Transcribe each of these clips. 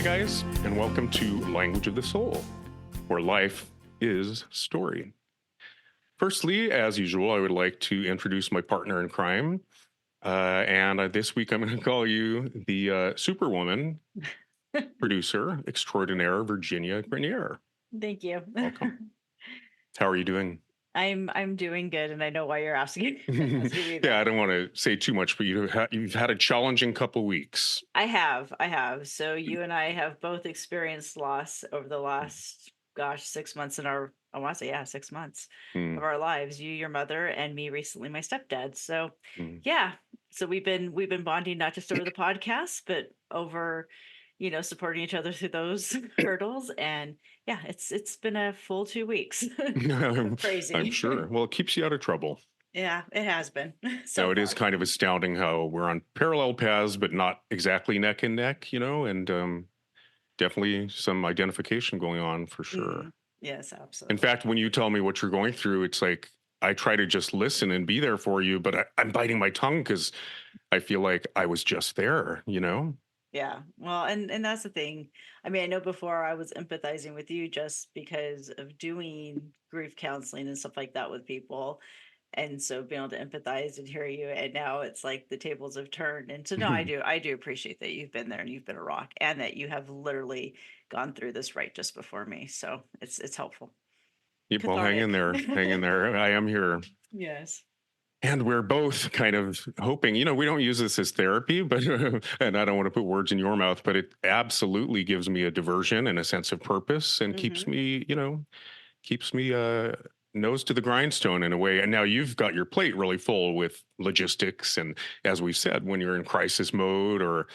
guys, and welcome to Language of the Soul, where life is story. Firstly, as usual, I would like to introduce my partner in crime. And this week I'm going to call you the superwoman, producer extraordinaire, Virginia Grenier. Thank you. Welcome. How are you doing? I'm doing good, and I know why you're asking me Yeah, I that. don't want to say too much, but you've had a challenging couple weeks. I have. So you and I have both experienced loss over the last, 6 months I want to say, 6 months of Mm, our lives. You, your mother, and me recently, my stepdad. So mm. yeah, so we've been bonding not just over the podcast, but over, supporting each other through those hurdles. And yeah, it's been a full 2 weeks. I'm Crazy. sure. Well, it keeps you out of trouble. Yeah, it has been so Now, it is far. kind of astounding how we're on parallel paths, but not exactly neck and neck, and definitely some identification going on for sure. Mm, yes, In absolutely. fact, when you tell me what you're going through, it's like I try to just listen and be there for you, but I'm biting my tongue because I feel like I was just there. Yeah. Well, and that's the thing. I mean, I know before I was empathizing with you just because of doing grief counseling and stuff like that with people. And so being able to empathize and hear you, and now it's like the tables have turned. And so no, I do appreciate that you've been there and you've been a rock and that you have literally gone through this right just before me. So it's helpful. Yep, well, hang in Cathartic. there. Hang in there. I am here. Yes. And we're both kind of hoping, we don't use this as therapy, but, and I don't want to put words in your mouth, but it absolutely gives me a diversion and a sense of purpose and keeps Hmm. me nose to the grindstone in a way. And now you've got your plate really full with logistics. And as we've said, when you're in crisis mode or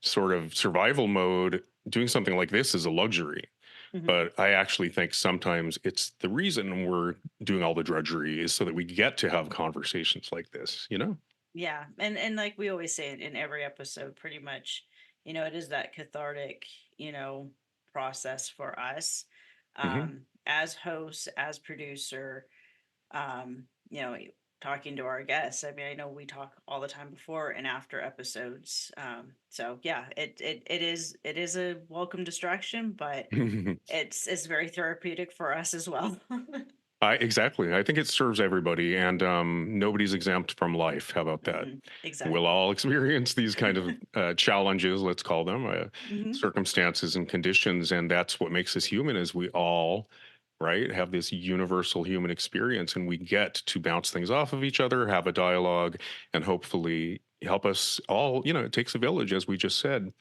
sort of survival mode, doing something like this is a luxury. Hmm. But I actually think sometimes it's the reason we're doing all the drudgery is so that we get to have conversations like this. Yeah, and like we always say in every episode, pretty much, it is that cathartic, process for us, Hmm. as host, as producer, um, you know, talking to our guests. I mean, I know we talk all the time before and after episodes. So yeah, it is a welcome distraction, but it's very therapeutic for us as well. Exactly. I think it serves everybody, and nobody's exempt from life. How about that? We'll Exactly. all experience these kind of challenges, let's call them, Hmm. circumstances and conditions, and that's what makes us human. Is we all, right, have this universal human experience, and we get to bounce things off of each other, have a dialogue, and hopefully help us all. It takes a village, as we just said.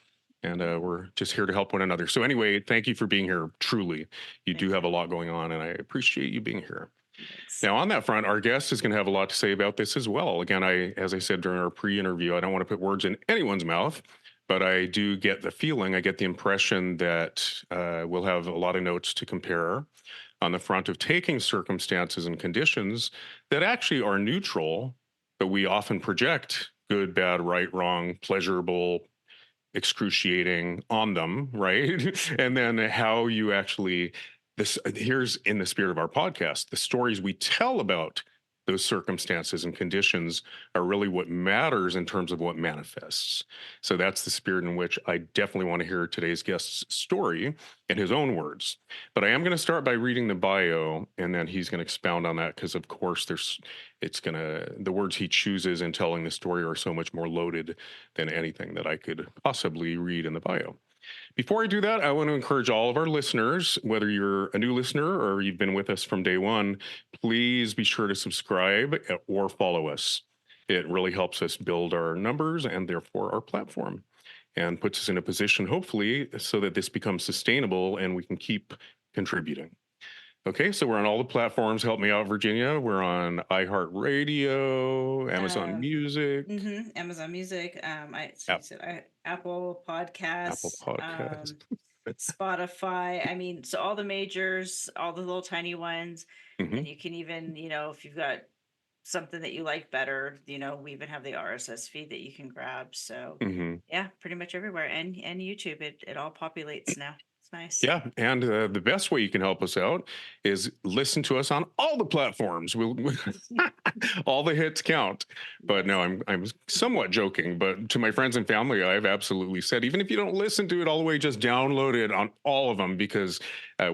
And we're just here to help one another. So, anyway, thank you for being here. Truly, you do Thank have you. a lot going on, and I appreciate you being here. Thanks. Now, on that front, our guest is going to have a lot to say about this as well. Again, as I said during our pre-interview, I don't want to put words in anyone's mouth, but I do get the feeling, I get the impression that we'll have a lot of notes to compare on the front of taking circumstances and conditions that actually are neutral, but we often project good, bad, right, wrong, pleasurable, excruciating on them, right? And then how you actually here's in the spirit of our podcast, the stories we tell about those circumstances and conditions are really what matters in terms of what manifests. So that's the spirit in which I definitely want to hear today's guest's story in his own words. But I am going to start by reading the bio, and then he's going to expound on that because, of course, the words he chooses in telling the story are so much more loaded than anything that I could possibly read in the bio. Before I do that, I want to encourage all of our listeners, whether you're a new listener or you've been with us from day one, please be sure to subscribe or follow us. It really helps us build our numbers and therefore our platform and puts us in a position, hopefully, so that this becomes sustainable and we can keep contributing. Okay, so we're on all the platforms. Help me out, Virginia. We're on iHeartRadio, Amazon Um, Music, Amazon Music, you App, said Apple Apple Podcasts, Podcast. Spotify. I mean, so all the majors, all the little tiny ones, Hmm. and you can even, if you've got something that you like better, we even have the RSS feed that you can grab. So Hmm. yeah, pretty much everywhere, and YouTube. It all populates now. It's nice. Yeah, and the best way you can help us out is listen to us on all the platforms. All the hits count. But Yes. no, I'm somewhat joking. But to my friends and family, I've absolutely said, even if you don't listen to it all the way, just download it on all of them because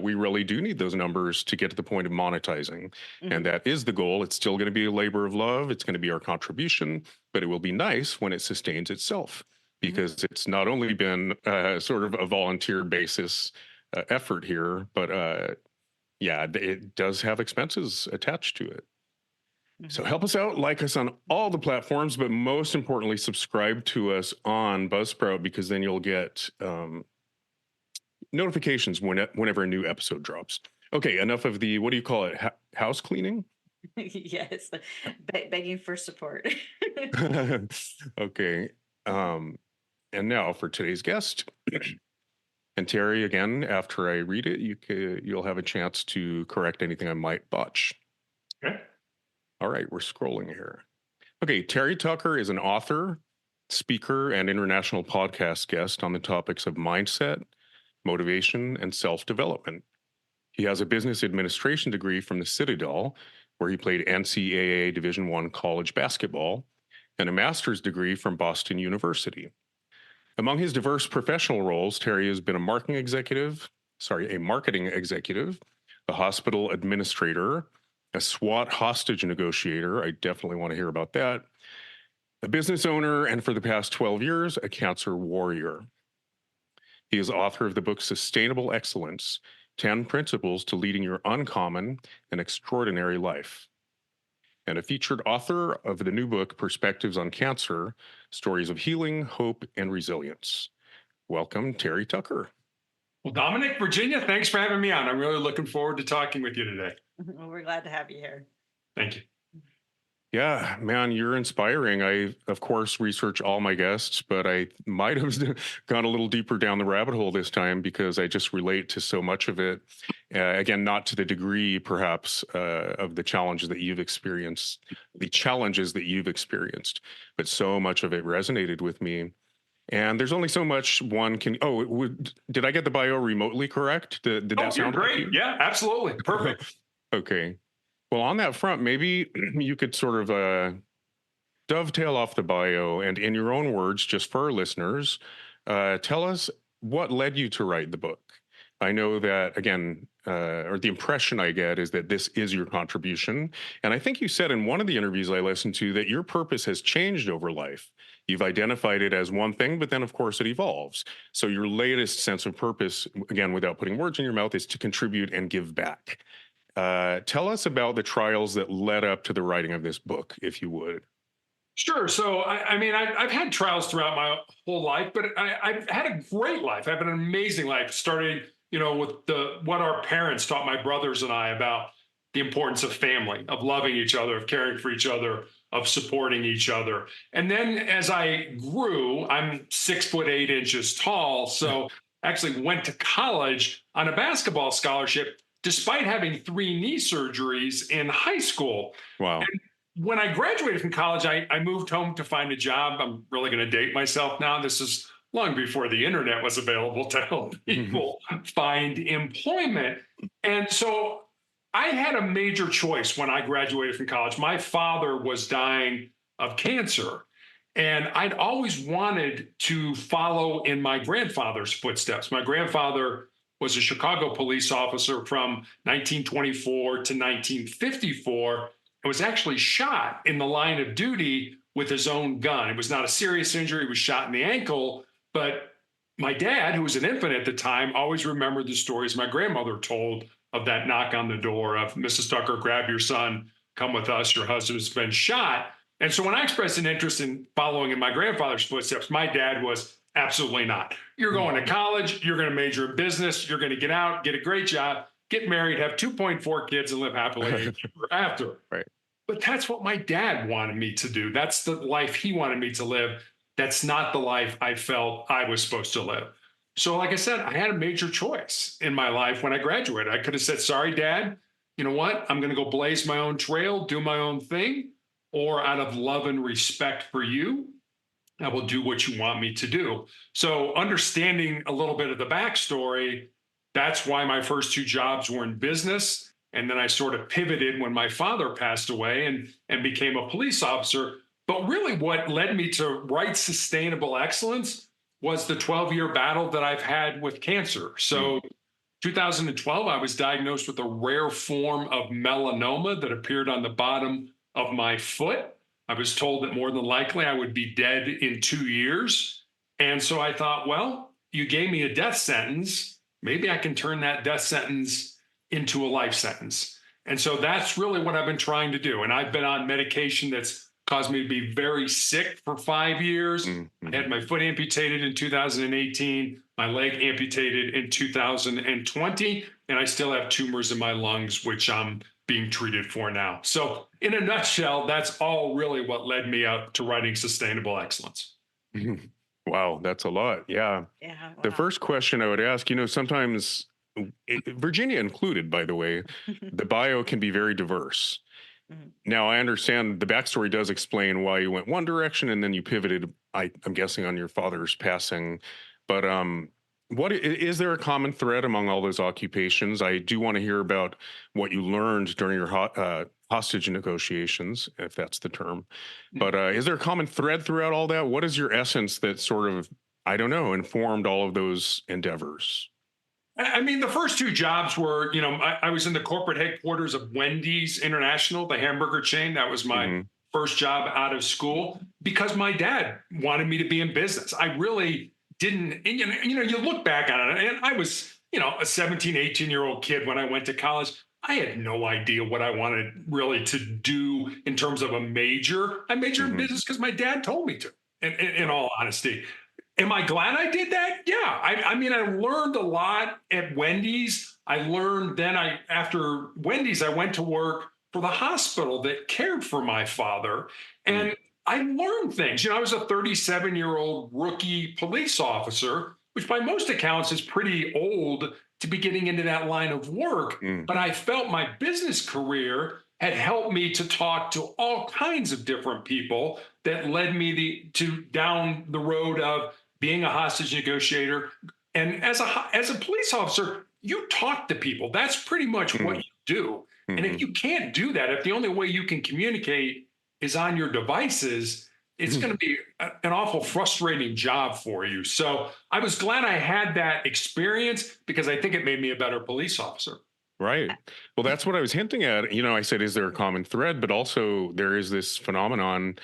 we really do need those numbers to get to the point of monetizing, and Mhm. that is the goal. It's still going to be a labor of love. It's going to be our contribution, but it will be nice when it sustains itself Mhm. because it's not only been sort of a volunteer basis effort here, but yeah, it does have expenses attached to it. So Mhm. help us out, like us on all the platforms, but most importantly, subscribe to us on Buzzsprout because then you'll get notifications whenever a new episode drops. Okay, enough of the what do you call it? House cleaning. Yes. Begging for support. Okay, um, and now for today's guest. And Terry, again, after I read it, you'll have a chance to correct anything I might botch. Okay. All right, we're scrolling here. Okay, Terry Tucker is an author, speaker, and international podcast guest on the topics of mindset, motivation, and self development. He has a business administration degree from the Citadel, where he played NCAA Division I college basketball, and a master's degree from Boston University. Among his diverse professional roles, Terry has been a marketing executive, a hospital administrator, a SWAT hostage negotiator. I definitely want to hear about that. A business owner, and for the past 12 years, a cancer warrior. He is author of the book Sustainable Excellence 10 Principles to Leading Your Uncommon and Extraordinary Life, and a featured author of the new book Perspectives on Cancer Stories of Healing, Hope, and Resilience. Welcome, Terry Tucker. Well, Dominic, Virginia, thanks for having me on. I'm really looking forward to talking with you today. Well, we're glad to have you here. Thank you. Yeah, man, you're inspiring. I, of course, research all my guests, but I might have gone a little deeper down the rabbit hole this time because I just relate to so much of it. Again, not to the degree, perhaps, of the challenges that you've experienced, but so much of it resonated with me. And there's only so much one can. Oh, did I get the bio remotely correct? Did that Oh, you're sound like great. you? Yeah, absolutely. Perfect. Okay. Well, on that front, maybe you could sort of dovetail off the bio and, in your own words, just for our listeners, tell us what led you to write the book. I know that, again, or the impression I get is that this is your contribution. And I think you said in one of the interviews I listened to that your purpose has changed over life. You've identified it as one thing, but then, of course, it evolves. So your latest sense of purpose, again, without putting words in your mouth, is to contribute and give back. Tell us about the trials that led up to the writing of this book, if you would. Sure. So, I mean, I've had trials throughout my whole life, but I've had a great life. I've had an amazing life, starting, with what our parents taught my brothers and I about the importance of family, of loving each other, of caring for each other, of supporting each other. And then as I grew, I'm 6'8" tall. So actually went to college on a basketball scholarship, despite having 3 knee surgeries in high school. Wow. When I graduated from college, I moved home to find a job. I'm really going to date myself now. This is long before the internet was available to help people find employment. And so I had a major choice when I graduated from college. My father was dying of cancer, and I'd always wanted to follow in my grandfather's footsteps. My grandfather was a Chicago police officer from 1924 to 1954 and was actually shot in the line of duty with his own gun. It was not a serious injury, he was shot in the ankle. But my dad, who was an infant at the time, always remembered the stories my grandmother told of that knock on the door of Mrs. Tucker, grab your son, come with us, your husband's been shot. And so when I expressed an interest in following in my grandfather's footsteps, my dad was absolutely not. You're going to college, you're going to major in business, you're going to get out, get a great job, get married, have 2.4 kids, and live happily ever after. Right. But that's what my dad wanted me to do. That's the life he wanted me to live. That's not the life I felt I was supposed to live. So, like I said, I had a major choice in my life when I graduated. I could have said, sorry, Dad, you know what? I'm going to go blaze my own trail, do my own thing, or out of love and respect for you, I will do what you want me to do. So, understanding a little bit of the backstory, That's why my first two jobs were in business. And then I sort of pivoted when my father passed away and became a police officer. But really, what led me to write Sustainable Excellence was the 12-year battle that I've had with cancer. Mm. So 2012, I was diagnosed with a rare form of melanoma that appeared on the bottom of my foot. I was told that more than likely I would be dead in 2 years. And so I thought, well, you gave me a death sentence. Maybe I can turn that death sentence into a life sentence. And so that's really what I've been trying to do. And I've been on medication that's caused me to be very sick for 5 years. I had my foot amputated in 2018, my leg amputated in 2020, and I still have tumors in my lungs, which I'm being treated for now. So, in a nutshell, that's all really what led me up to writing Sustainable Excellence. Mhm. Wow, that's a lot. Yeah. Yeah. The Wow. first question I would ask, sometimes, Virginia included, by the way, the bio can be very diverse. Mhm. Now, I understand the backstory does explain why you went one direction and then you pivoted, I'm guessing, on your father's passing. But is there a common thread among all those occupations? I do want to hear about what you learned during your hostage negotiations, if that's the term. But is there a common thread throughout all that? What is your essence that sort of, I don't know, informed all of those endeavors? I mean, the first two jobs were, I was in the corporate headquarters of Wendy's International, the hamburger chain. That was my Hmm. first job out of school because my dad wanted me to be in business. I really didn't, and, you look back on it, and I was, a 17, 18-year-old kid when I went to college. I had no idea what I wanted really to do in terms of a major. I majored in Hmm. business because my dad told me to, in all honesty. Am I glad I did that? Yeah. I mean, I learned a lot at Wendy's. I learned then after Wendy's, I went to work for the hospital that cared for my father. Mm. And I learned things. I was a 37-year-old rookie police officer, which by most accounts is pretty old to be getting into that line of work. Mm. But I felt my business career had helped me to talk to all kinds of different people that led me to down the road of being a hostage negotiator. And as a police officer, you talk to people. That's pretty much what Mm. you do. And if Hmm. you can't do that, if the only way you can communicate is on your devices, it's going to be an awful frustrating job for you. So I was glad I had that experience because I think it made me a better police officer. Right. Well, that's what I was hinting at. I said, is there a common thread? But also, there is this phenomenon,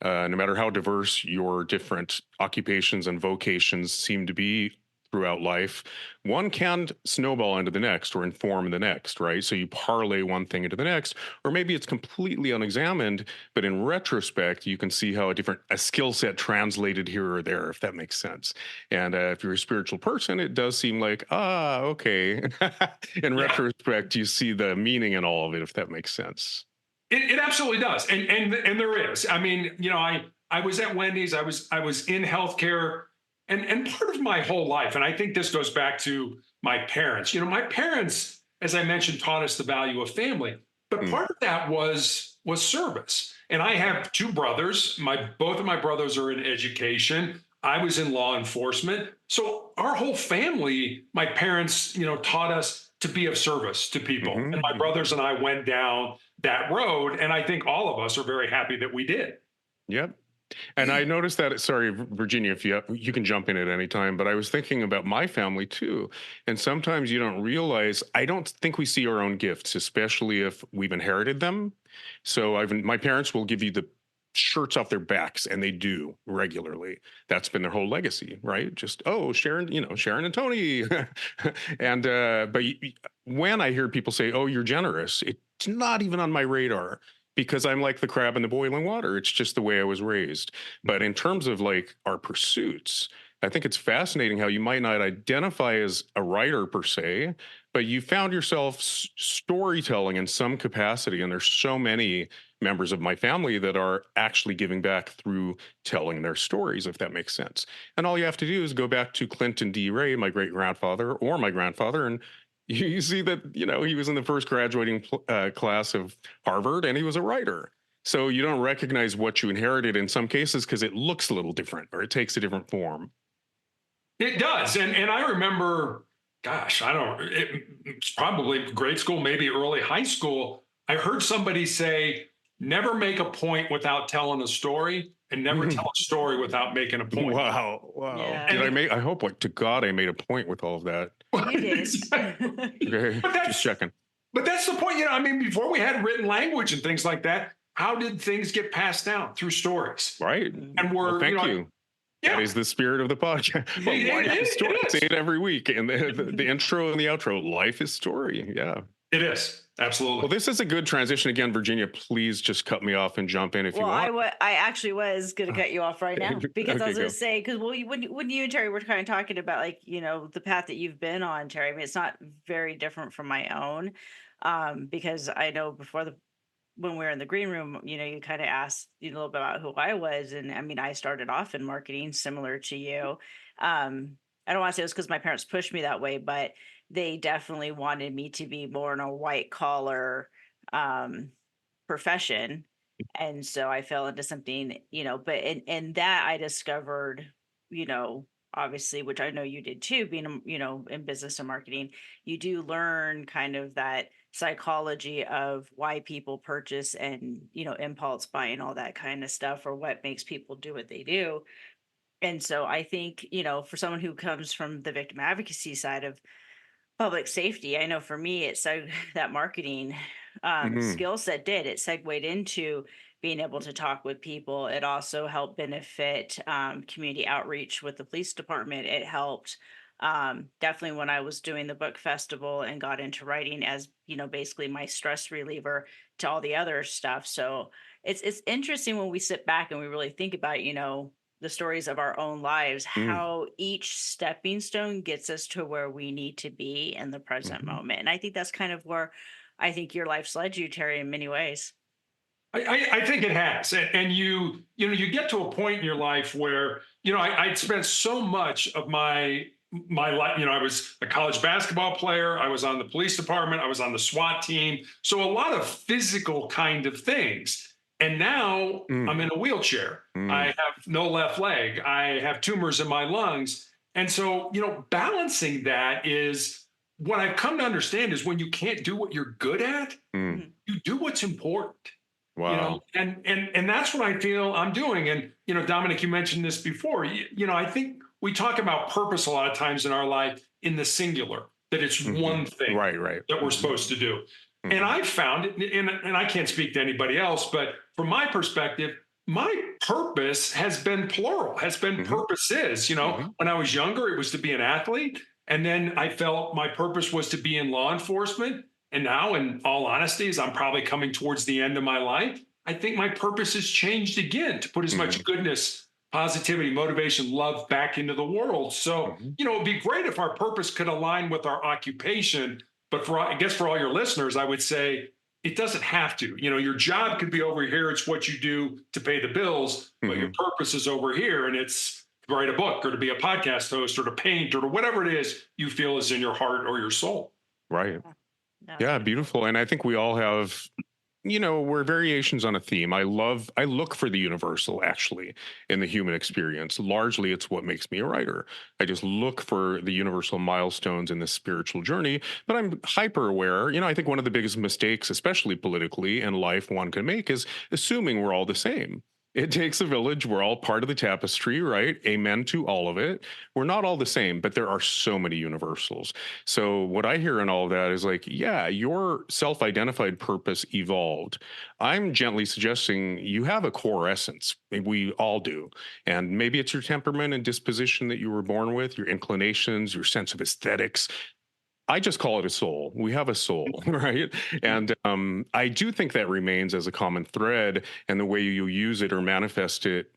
no matter how diverse your different occupations and vocations seem to be throughout life, one can snowball into the next or inform the next, right? So you parlay one thing into the next, or maybe it's completely unexamined, but in retrospect, you can see how a skill set translated here or there, if that makes sense. And if you're a spiritual person, it does seem like, okay. In Yeah. retrospect, you see the meaning in all of it, if that makes sense. It absolutely does, and there is. I mean, I was at Wendy's. I was in healthcare, and part of my whole life, and I think this goes back to my parents. My parents, as I mentioned, taught us the value of family, but Mm. part of that was service. And I have two brothers. Both of my brothers are in education. I was in law enforcement. So our whole family, my parents, taught us to be of service to people. And my Hmm. brothers and I went down that road. And I think all of us are very happy that we did. Yep. And I noticed that, sorry, Virginia, if you can jump in at any time, but I was thinking about my family too. And sometimes you don't realize, I don't think we see our own gifts, especially if we've inherited them. So my parents will give you the shirts off their backs, and they do regularly. That's been their whole legacy, right? Just, oh, Sharon, Sharon and Tony. And when I hear people say, oh, you're generous, it's not even on my radar, because I'm like the crab in the boiling water. It's just the way I was raised. But in terms of like our pursuits, I think it's fascinating how you might not identify as a writer per se, but you found yourself storytelling in some capacity. And there's so many members of my family that are actually giving back through telling their stories, if that makes sense. And all you have to do is go back to Clinton D. Ray, my great grandfather, or my grandfather, and you see that he was in the first graduating class of Harvard, and he was a writer. So you don't recognize what you inherited in some cases because it looks a little different or it takes a different form. It does. And I remember gosh, it's probably grade school, maybe early high school. I heard somebody say, never make a point without telling a story, and never tell a story without making a point. Wow. Wow. Yeah, Did I And make, I hope like to God I made a point with all of that. you did. Okay. but Just that's checking. but that's the point. I mean, before we had written language and things like that, how did things get passed down? Through stories. Right. Mhm. And Well, we're, thank you. That yeah, is the spirit of the podcast. Well, life is story. I say it it every week. And the intro and the outro, life is story. Yeah. is. Well, Absolutely. this is a good transition. Again, Virginia, please just cut me off and jump in if you Well, want. I actually was going to cut you off right now because I Okay, was going go. to say, because when you and Terry were kind of talking about, like, the path that you've been on, Terry, I mean, it's not very different from my own. Because I know when we were in the green room, you kind of asked a little bit about who I was. And I mean, I started off in marketing similar to you. I don't want to say it was because my parents pushed me that way, but they definitely wanted me to be more in a white collar um, profession. And so I fell into something, but in that I discovered, you know, obviously, which I know you did too, being, in business and marketing, you do learn kind of that psychology of why people purchase and, impulse buying, all that kind of stuff, or what makes people do what they do. And so I think, for someone who comes from the victim advocacy side of public safety, I know for me, it's that marketing Hmm. skill set it segued into being able to talk with people. It also helped benefit community outreach with the police department. It helped definitely when I was doing the book festival and got into writing as, basically my stress reliever to all the other stuff. So it's interesting when we sit back and we really think about, the stories of our own lives, how each stepping stone gets us to where we need to be in the present Hmm. moment. And I think that's kind of where I think your life's led you, Terry, in many ways. I think it has, and you get to a point in your life where I'd spent so much of my life. I was a college basketball player. I was on the police department. I was on the SWAT team. So a lot of physical kind of things. And now I'm Mm. in a wheelchair. I Mm. have no left leg. I have tumors in my lungs. And so, balancing that is what I've come to understand is when you can't do what you're good at, Mm. Mhm. you do what's important. Wow. And that's what I feel I'm doing. And Dominic, you mentioned this before. I think we talk about purpose a lot of times in our life in the singular, that it's Hmm. one thing Right, right. that we're Hmm. supposed to do. And Hmm. I found it, and I can't speak to anybody else, but from my perspective, my purpose has been plural, has been Hmm. purposes. Hmm. When I was younger, it was to be an athlete. And then I felt my purpose was to be in law enforcement. And now, in all honesty, as I'm probably coming towards the end of my life, I think my purpose has changed again to put as much Hmm. goodness, positivity, motivation, love back into the world. So, Hmm. it'd be great if our purpose could align with our occupation. But I guess for all your listeners, I would say it doesn't have to. Your job could be over here. It's what you do to pay the bills, but your Hmm. purpose is over here. And it's to write a book or to be a podcast host or to paint or to whatever it is you feel is in your heart or your soul. Right. Yeah, that's Yeah, beautiful. beautiful. And I think we all have, we're variations on a theme. I look for the universal actually in the human experience. Largely, it's what makes me a writer. I just look for the universal milestones in this spiritual journey, but I'm hyper aware. I think one of the biggest mistakes, especially politically in life, one can make is assuming we're all the same. It takes a village. We're all part of the tapestry, right? Amen to all of it. We're not all the same, but there are so many universals. So what I hear in all of that is like, yeah, your self-identified purpose evolved. I'm gently suggesting you have a core essence. Maybe we all do. And maybe it's your temperament and disposition that you were born with, your inclinations, your sense of aesthetics. I just call it a soul. We have a soul, right? And I do think that remains as a common thread, and the way you use it or manifest it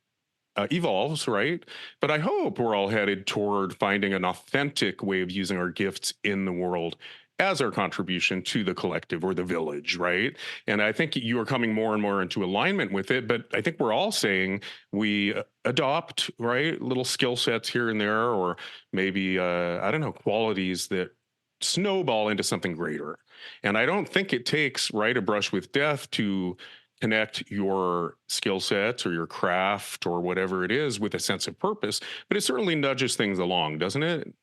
evolves, right? But I hope we're all headed toward finding an authentic way of using our gifts in the world as our contribution to the collective or the village, right? And I think you are coming more and more into alignment with it. But I think we're all saying we adopt, right, little skill sets here and there, or maybe, I don't know, qualities that snowball into something greater. And I don't think it takes, right, a brush with death to connect your skill sets or your craft or whatever it is with a sense of purpose, but it certainly nudges things along, doesn't it?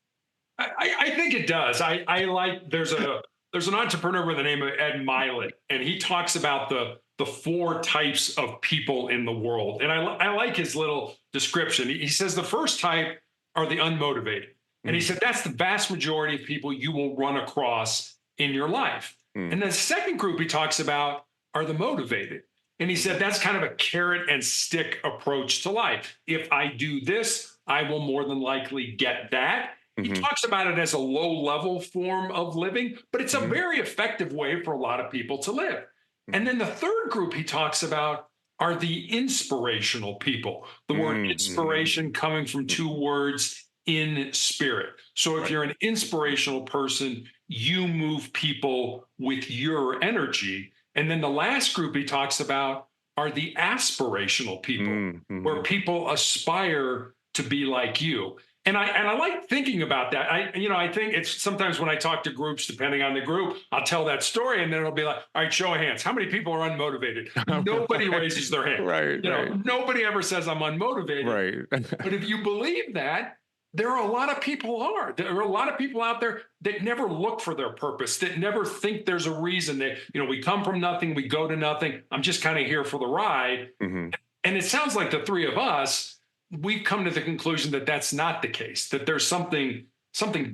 I think it does. I like there's an entrepreneur with the name of Ed Milet, and he talks about the four types of people in the world. And I like his little description. He says the first type are the unmotivated. And he Mm, said that's the vast majority of people you will run across in your life. mm, And the second group he talks about are the motivated. And he said that's kind of a carrot and stick approach to life. If I do this, I will more than likely get that. He mhm, talks about it as a low level form of living, but it's a mhm, very effective way for a lot of people to live. And mhm, then the third group he talks about are the inspirational people. The word mm, mhm, inspiration coming from mhm. two words, in spirit. So if Right. you're an inspirational person, you move people with your energy. And then the last group he talks about are the aspirational people, Mm, where mhm. people aspire to be like you. And I like thinking about that. I think it's sometimes when I talk to groups, depending on the group, I'll tell that story, and then it'll be like, all right, show of hands, how many people are unmotivated? Nobody raises their hand. Right, right, Nobody ever says I'm unmotivated. right. But if you believe that, there are a lot of people are. There are a lot of people out there that never look for their purpose, that never think there's a reason. That we come from nothing, we go to nothing. I'm just kind of here for the ride. Mhm. And it sounds like the three of us, we've come to the conclusion that that's not the case. That there's something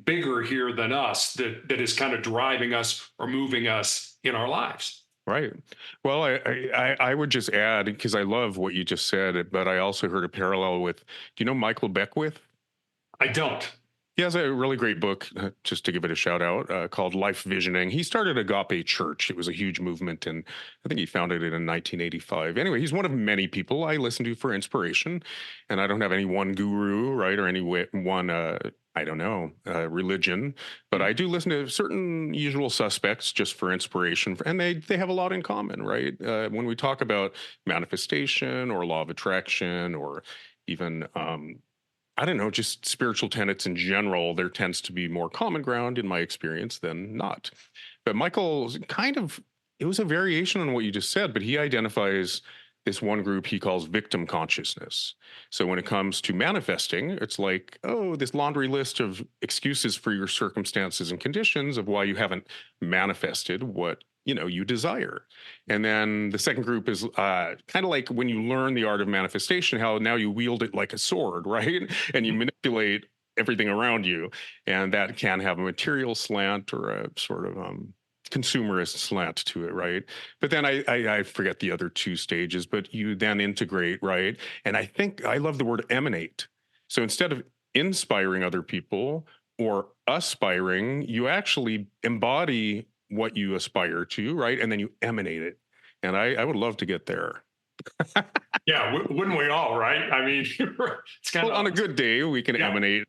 bigger here than us that is kind of driving us or moving us in our lives. Right. Well, I would just add, because I love what you just said, but I also heard a parallel with, do you know Michael Beckwith? I don't. He has a really great book, just to give it a shout out, called Life Visioning. He started Agape Church. It was a huge movement, and I think he founded it in 1985. Anyway, he's one of many people I listen to for inspiration, and I don't have any one guru, right, or any one, I don't know, religion, but I do listen to certain usual suspects just for inspiration, and they have a lot in common, right? When we talk about manifestation or law of attraction or even I don't know, just spiritual tenets in general, there tends to be more common ground in my experience than not. But Michael's kind of, it was a variation on what you just said, but he identifies this one group he calls victim consciousness. So when it comes to manifesting, it's like, oh, this laundry list of excuses for your circumstances and conditions of why you haven't manifested what you desire. And then the second group is kind of like when you learn the art of manifestation, how now you wield it like a sword, right? And you manipulate everything around you. And that can have a material slant or a sort of consumerist slant to it, right? But then I forget the other two stages, but you then integrate, right? And I think I love the word emanate. So instead of inspiring other people or aspiring, you actually embody what you aspire to, right? And then you emanate it. And I would love to get there. Yeah, wouldn't we all, right? I mean, it's kind Well, on of a good day, we can yeah. emanate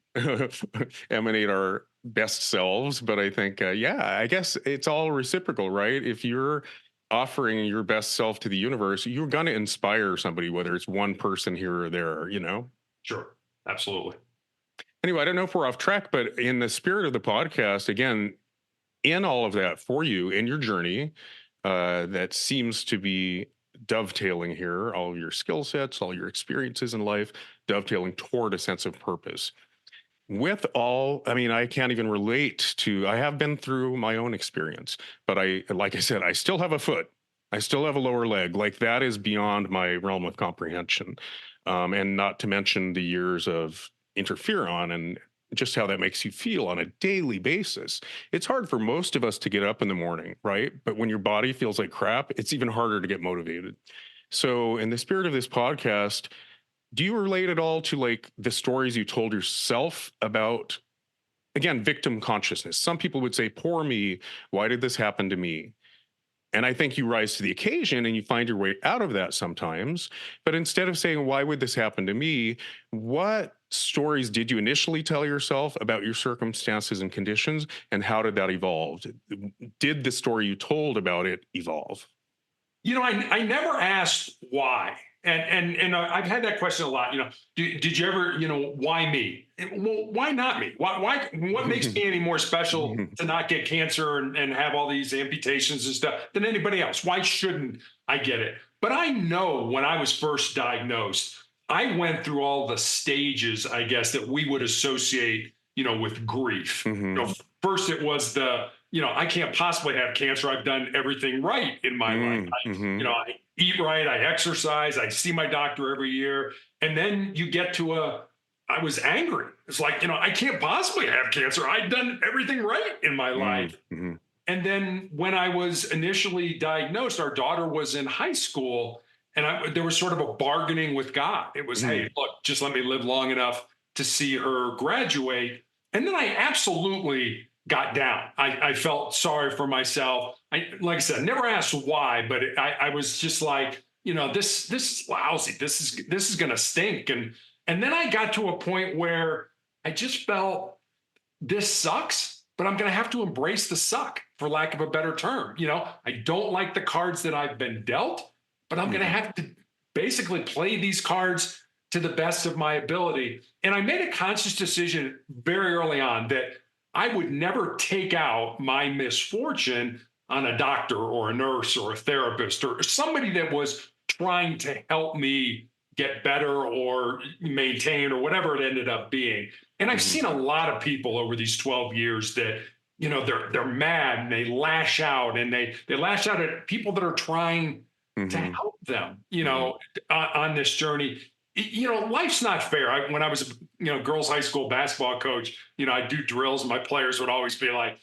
emanate our best selves. But I think, yeah, I guess it's all reciprocal, right? If you're offering your best self to the universe, you're going to inspire somebody, whether it's one person here or there. Sure, absolutely. Anyway, I don't know if we're off track, but in the spirit of the podcast, again, in all of that for you in your journey, that seems to be dovetailing here, all of your skill sets, all your experiences in life, dovetailing toward a sense of purpose. With all, I mean, I can't even relate to, I have been through my own experience, but like I said, I still have a foot. I still have a lower leg. Like that is beyond my realm of comprehension. And not to mention the years of interferon and just how that makes you feel on a daily basis. It's hard for most of us to get up in the morning, right? But when your body feels like crap, it's even harder to get motivated. So, in the spirit of this podcast, do you relate at all to like the stories you told yourself about, again, victim consciousness? Some people would say, poor me, why did this happen to me? And I think you rise to the occasion and you find your way out of that sometimes. But instead of saying, why would this happen to me? What stories did you initially tell yourself about your circumstances and conditions? And how did that evolve? Did the story you told about it evolve? I never asked why. And I've had that question a lot. Did you ever, why me? Well, why not me? Why? What makes me any more special to not get cancer and have all these amputations and stuff than anybody else? Why shouldn't I get it? But I know when I was first diagnosed, I went through all the stages, I guess, that we would associate, with grief. Hmm. First it was I can't possibly have cancer. I've done everything right in my life. Hmm. I eat right, I exercise, I see my doctor every year. And then you get to I was angry. It's like, I can't possibly have cancer. I've done everything right in my life. Hmm. And then when I was initially diagnosed, our daughter was in high school, and there was sort of a bargaining with God. It was, Hmm. hey, look, just let me live long enough to see her graduate. And then I absolutely got down. I felt sorry for myself. Like I said, never asked why, but I was just like, this is lousy. This is going to stink. And then I got to a point where I just felt this sucks, but I'm going to have to embrace the suck, for lack of a better term. I don't like the cards that I've been dealt, but I'm going to Hmm. have to basically play these cards to the best of my ability. And I made a conscious decision very early on that I would never take out my misfortune on a doctor or a nurse or a therapist or somebody that was trying to help me get better or maintain or whatever it ended up being. And I've Hmm. seen a lot of people over these 12 years that, they're mad and they lash out, and they lash out at people that are trying to Hmm. help them, Hmm. on this journey. Life's not fair. When I was girls high school basketball coach, I do drills, and my players would always be like,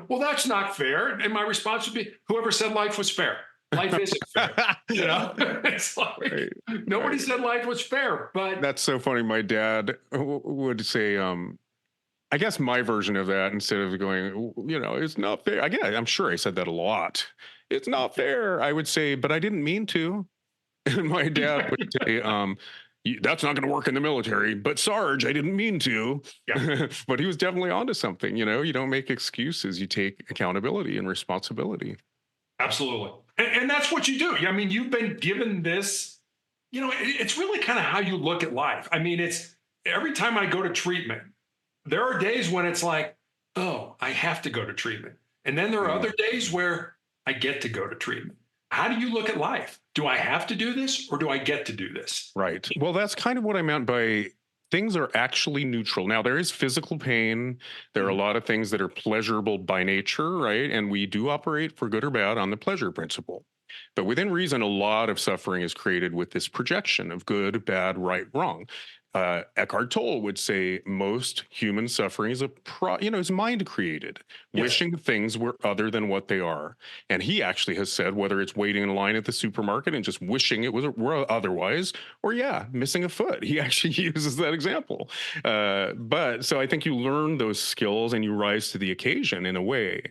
well, that's not fair. And my response would be, whoever said life was fair? Life isn't fair. It's like Right. nobody Right. said life was fair, but That's so funny. My dad would say, I guess my version of that, instead of going, it's not fair. Again, I'm sure I said that a lot. It's not fair. I would say, but I didn't mean to. And my dad would say, that's not going to work in the military. But Sarge, I didn't mean to. yeah, But he was definitely onto something. You don't make excuses. You take accountability and responsibility. absolutely. And that's what you do. I mean, you've been given this, it's really kind of how you look at life. I mean, it's every time I go to treatment, there are days when it's like, oh, I have to go to treatment. And then there are Mm. other days where I get to go to treatment. How do you look at life? Do I have to do this, or do I get to do this? Right. Well, that's kind of what I meant by things are actually neutral. Now, there is physical pain. There are a Mhm. lot of things that are pleasurable by nature, right? And we do operate for good or bad on the pleasure principle. But within reason, a lot of suffering is created with this projection of good, bad, right, wrong. Eckhart Tolle would say most human suffering is is mind created, Yes. wishing things were other than what they are. And he actually has said whether it's waiting in line at the supermarket and just wishing it were otherwise, or missing a foot. He actually uses that example. But so I think you learn those skills and you rise to the occasion in a way.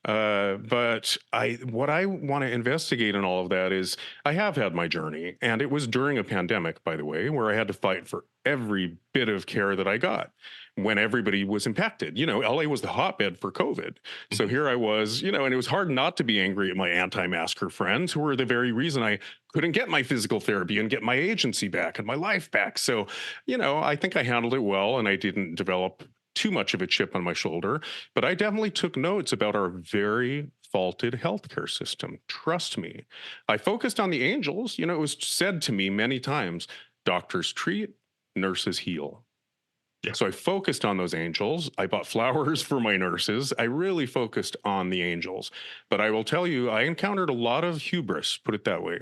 But what I want to investigate in all of that is I have had my journey, and it was during a pandemic, by the way, where I had to fight for every bit of care that I got when everybody was impacted. LA was the hotbed for COVID. So Mhm. here I was, and it was hard not to be angry at my anti-masker friends who were the very reason I couldn't get my physical therapy and get my agency back and my life back. So, I think I handled it well, and I didn't develop too much of a chip on my shoulder, but I definitely took notes about our very faulted healthcare system. Trust me. I focused on the angels. It was said to me many times, doctors treat, nurses heal. Yeah. So I focused on those angels. I bought flowers for my nurses. I really focused on the angels. But I will tell you, I encountered a lot of hubris, put it that way.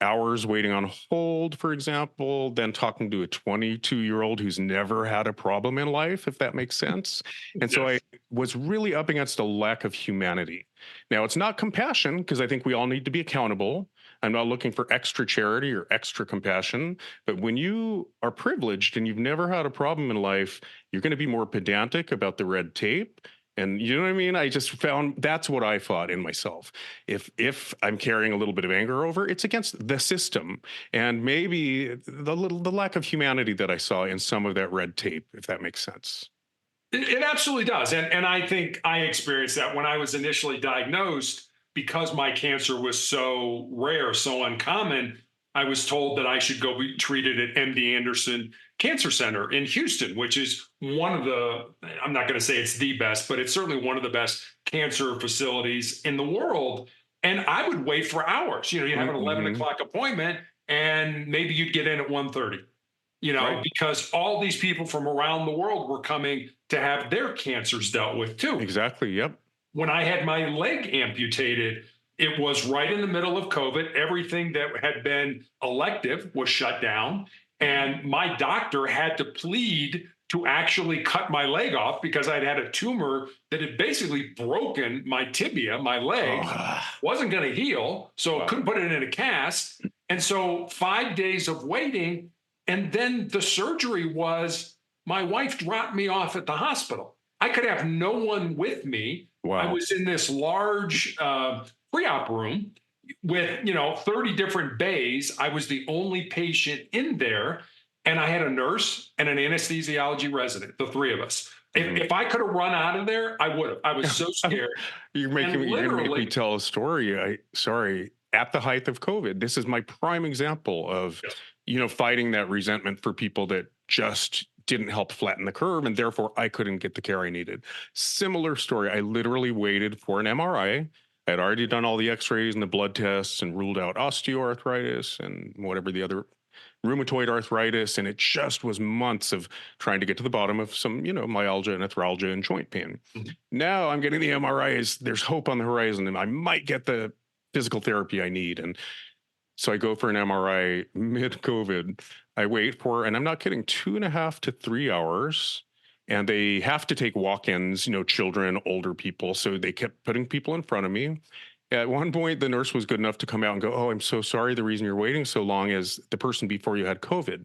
Hours waiting on hold, for example, then talking to a 22-year-old who's never had a problem in life, if that makes sense. And so I Yes. was really up against a lack of humanity. Now, it's not compassion, because I think we all need to be accountable. I'm not looking for extra charity or extra compassion. But when you are privileged and you've never had a problem in life, you're going to be more pedantic about the red tape. And you know what I mean? I just found that's what I fought in myself. If I'm carrying a little bit of anger over, it's against the system and maybe the lack of humanity that I saw in some of that red tape, if that makes sense. It absolutely does. And I think I experienced that when I was initially diagnosed, because my cancer was so rare, so uncommon. I was told that I should go be treated at MD Anderson Cancer Center in Houston, which is one of I'm not going to say it's the best, but it's certainly one of the best cancer facilities in the world. And I would wait for hours. You have an 11 Mm-hmm. o'clock appointment, and maybe you'd get in at 1:30. Right. because all these people from around the world were coming to have their cancers dealt with too. Exactly. Yep. When I had my leg amputated, it was right in the middle of COVID. Everything that had been elective was shut down. And my doctor had to plead to actually cut my leg off because I'd had a tumor that had basically broken my tibia, my leg, Oh, wasn't going to heal. So wow. couldn't put it in a cast. And so 5 days of waiting. And then the surgery was my wife dropped me off at the hospital. I could have no one with me. I Wow. was in this large pre-op room with 30 different bays. I was the only patient in there, and I had a nurse and an anesthesiology resident, the three of us. Mhm. If I could have run out of there, I would have. I was so scared. You're gonna make me tell a story. Sorry. At the height of COVID, this is my prime example of, Yes. fighting that resentment for people that just didn't help flatten the curve, and therefore I couldn't get the care I needed. Similar story. I literally waited for an MRI. I had already done all the X-rays and the blood tests and ruled out osteoarthritis and whatever the other rheumatoid arthritis, and it just was months of trying to get to the bottom of some, myalgia and arthralgia and joint pain. Mhm. Now I'm getting the MRIs. There's hope on the horizon, and I might get the physical therapy I need. And so I go for an MRI mid-COVID. I wait for, and I'm not kidding, 2.5 to 3 hours. And they have to take walk-ins, children, older people. So they kept putting people in front of me. At one point, the nurse was good enough to come out and go, "Oh, I'm so sorry. The reason you're waiting so long is the person before you had COVID.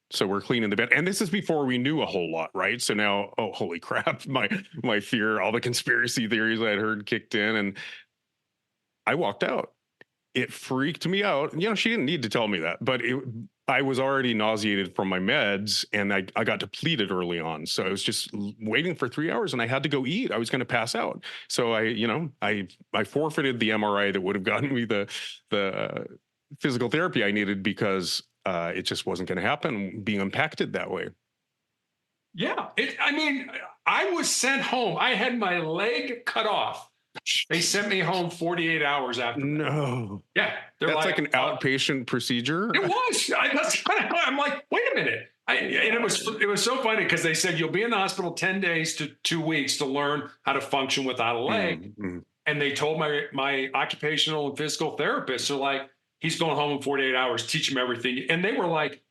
So we're cleaning the bed." And this is before we knew a whole lot, right? So now, oh, holy crap, my fear, all the conspiracy theories I had heard kicked in, and I walked out. It freaked me out. She didn't need to tell me that, but I was already nauseated from my meds, and I got depleted early on. So I was just waiting for 3 hours, and I had to go eat. I was going to pass out. So I forfeited the MRI that would have gotten me the physical therapy I needed because it just wasn't going to happen being impacted that way. Yeah. I was sent home. I had my leg cut off. They sent me home 48 hours after that. No. Yeah. That's like an outpatient procedure. It was. I'm like, wait a minute. And it was so funny because they said you'll be in the hospital 10 days to 2 weeks to learn how to function without a leg. Mm-hmm. And they told my occupational and physical therapist, so like, he's going home in 48 hours, teach him everything. And they were like,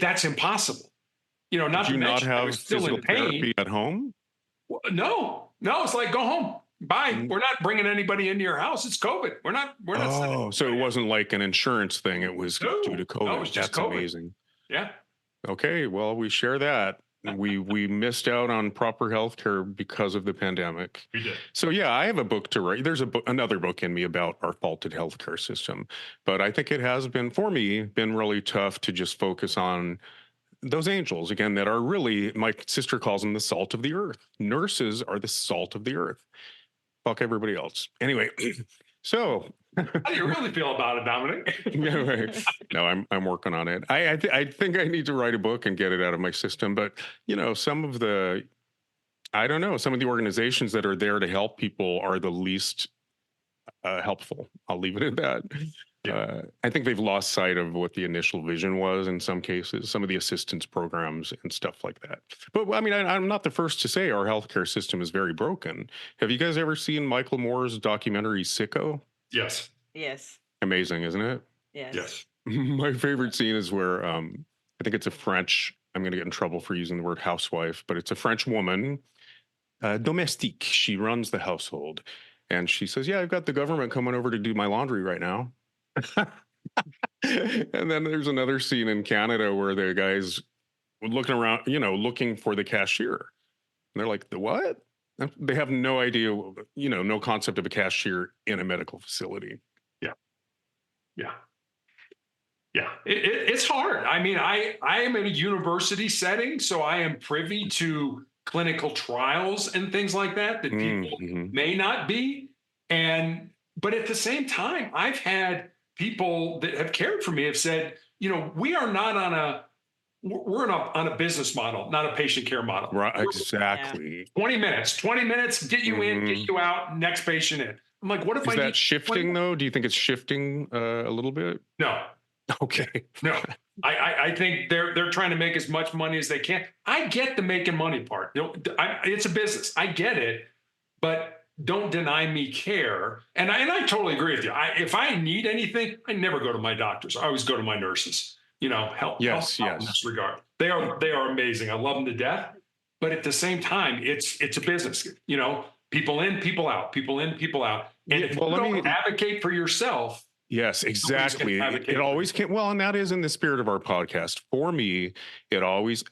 that's impossible. Not Did to you not mention I have was still physical in pain. therapy at home? No, it's like, go home. Bye. We're not bringing anybody into your house. It's COVID. We're not. Oh, so it wasn't like an insurance thing. It was due to COVID. No, it was just That's COVID. amazing. Yeah. Okay, well, we share that. We missed out on proper health care because of the pandemic. We did. So yeah, I have a book to write. There's another book in me about our faulted healthcare system, but I think it has been really tough to just focus on those angels again that are really, my sister calls them the salt of the earth. Nurses are the salt of the earth. Fuck everybody else. Anyway, so How do you really feel about it, Dominic? yeah, right. No, I'm working on it. I think I need to write a book and get it out of my system. But some of the organizations that are there to help people are the least helpful. I'll leave it at that. Yeah. I think they've lost sight of what the initial vision was in some cases, some of the assistance programs and stuff like that. But I'm not the first to say our healthcare system is very broken. Have you guys ever seen Michael Moore's documentary Sicko? Yes. Yes. Amazing, isn't it? Yes. Yes. My favorite scene is where I think it's a French, I'm going to get in trouble for using the word housewife, but it's a French woman, domestique. She runs the household. And she says, "Yeah, I've got the government coming over to do my laundry right now." And then there's another scene in Canada where the guy's looking around, looking for the cashier. And they're like, "The what?" They have no idea, no concept of a cashier in a medical facility. Yeah. It's hard. I am in a university setting, so I am privy to clinical trials and things like that people may not be. But at the same time, I've had people that have cared for me have said, we're on a business model, not a patient care model. Right, exactly. 20 minutes, get you in, get you out, next patient in. I'm like, what if is that shifting though? Do you think it's shifting a little bit? No. Okay. No. I think they're trying to make as much money as they can. I get the making money part. It's a business. I get it, but don't deny me care. And I totally agree with you. If I need anything, I never go to my doctors. I always go to my nurses. Help Yes, out in yes. this regard. They are amazing. I love them to death. But at the same time, it's a business. People in, people out. People in, people out. And Yeah, if well, you let don't me. advocate for yourself, Yes, nobody's going to exactly. It advocate for you. always can. Well, and that is in the spirit of our podcast. For me, it always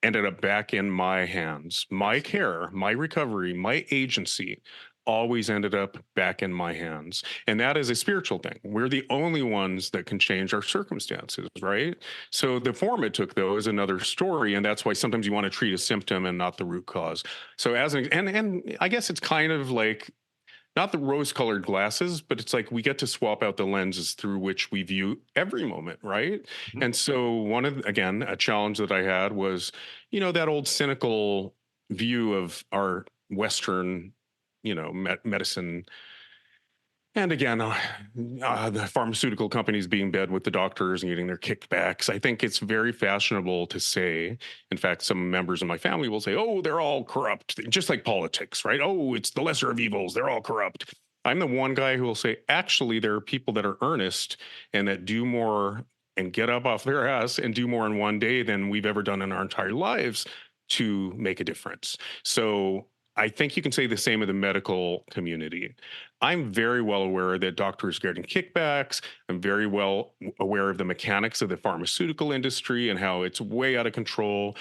ended up back in my hands. My Yes. care, my recovery, my agency always ended up back in my hands. And that is a spiritual thing. We're the only ones that can change our circumstances, right? So the form it took, though, is another story. And that's why sometimes you want to treat a symptom and not the root cause. So and I guess it's kind of like not the rose-colored glasses, but it's like we get to swap out the lenses through which we view every moment, right? Mhm. And so again, a challenge that I had was, that old cynical view of our Western, medicine. And again, the pharmaceutical companies being bed with the doctors and getting their kickbacks. I think it's very fashionable to say, in fact, some members of my family will say, oh, they're all corrupt, just like politics, right? Oh, it's the lesser of evils. They're all corrupt. I'm the one guy who will say, actually, there are people that are earnest and that do more and get up off their ass and do more in one day than we've ever done in our entire lives to make a difference. So I think you can say the same of the medical community. I'm very well aware that doctors are getting kickbacks. I'm very well aware of the mechanics of the pharmaceutical industry and how it's way out of control.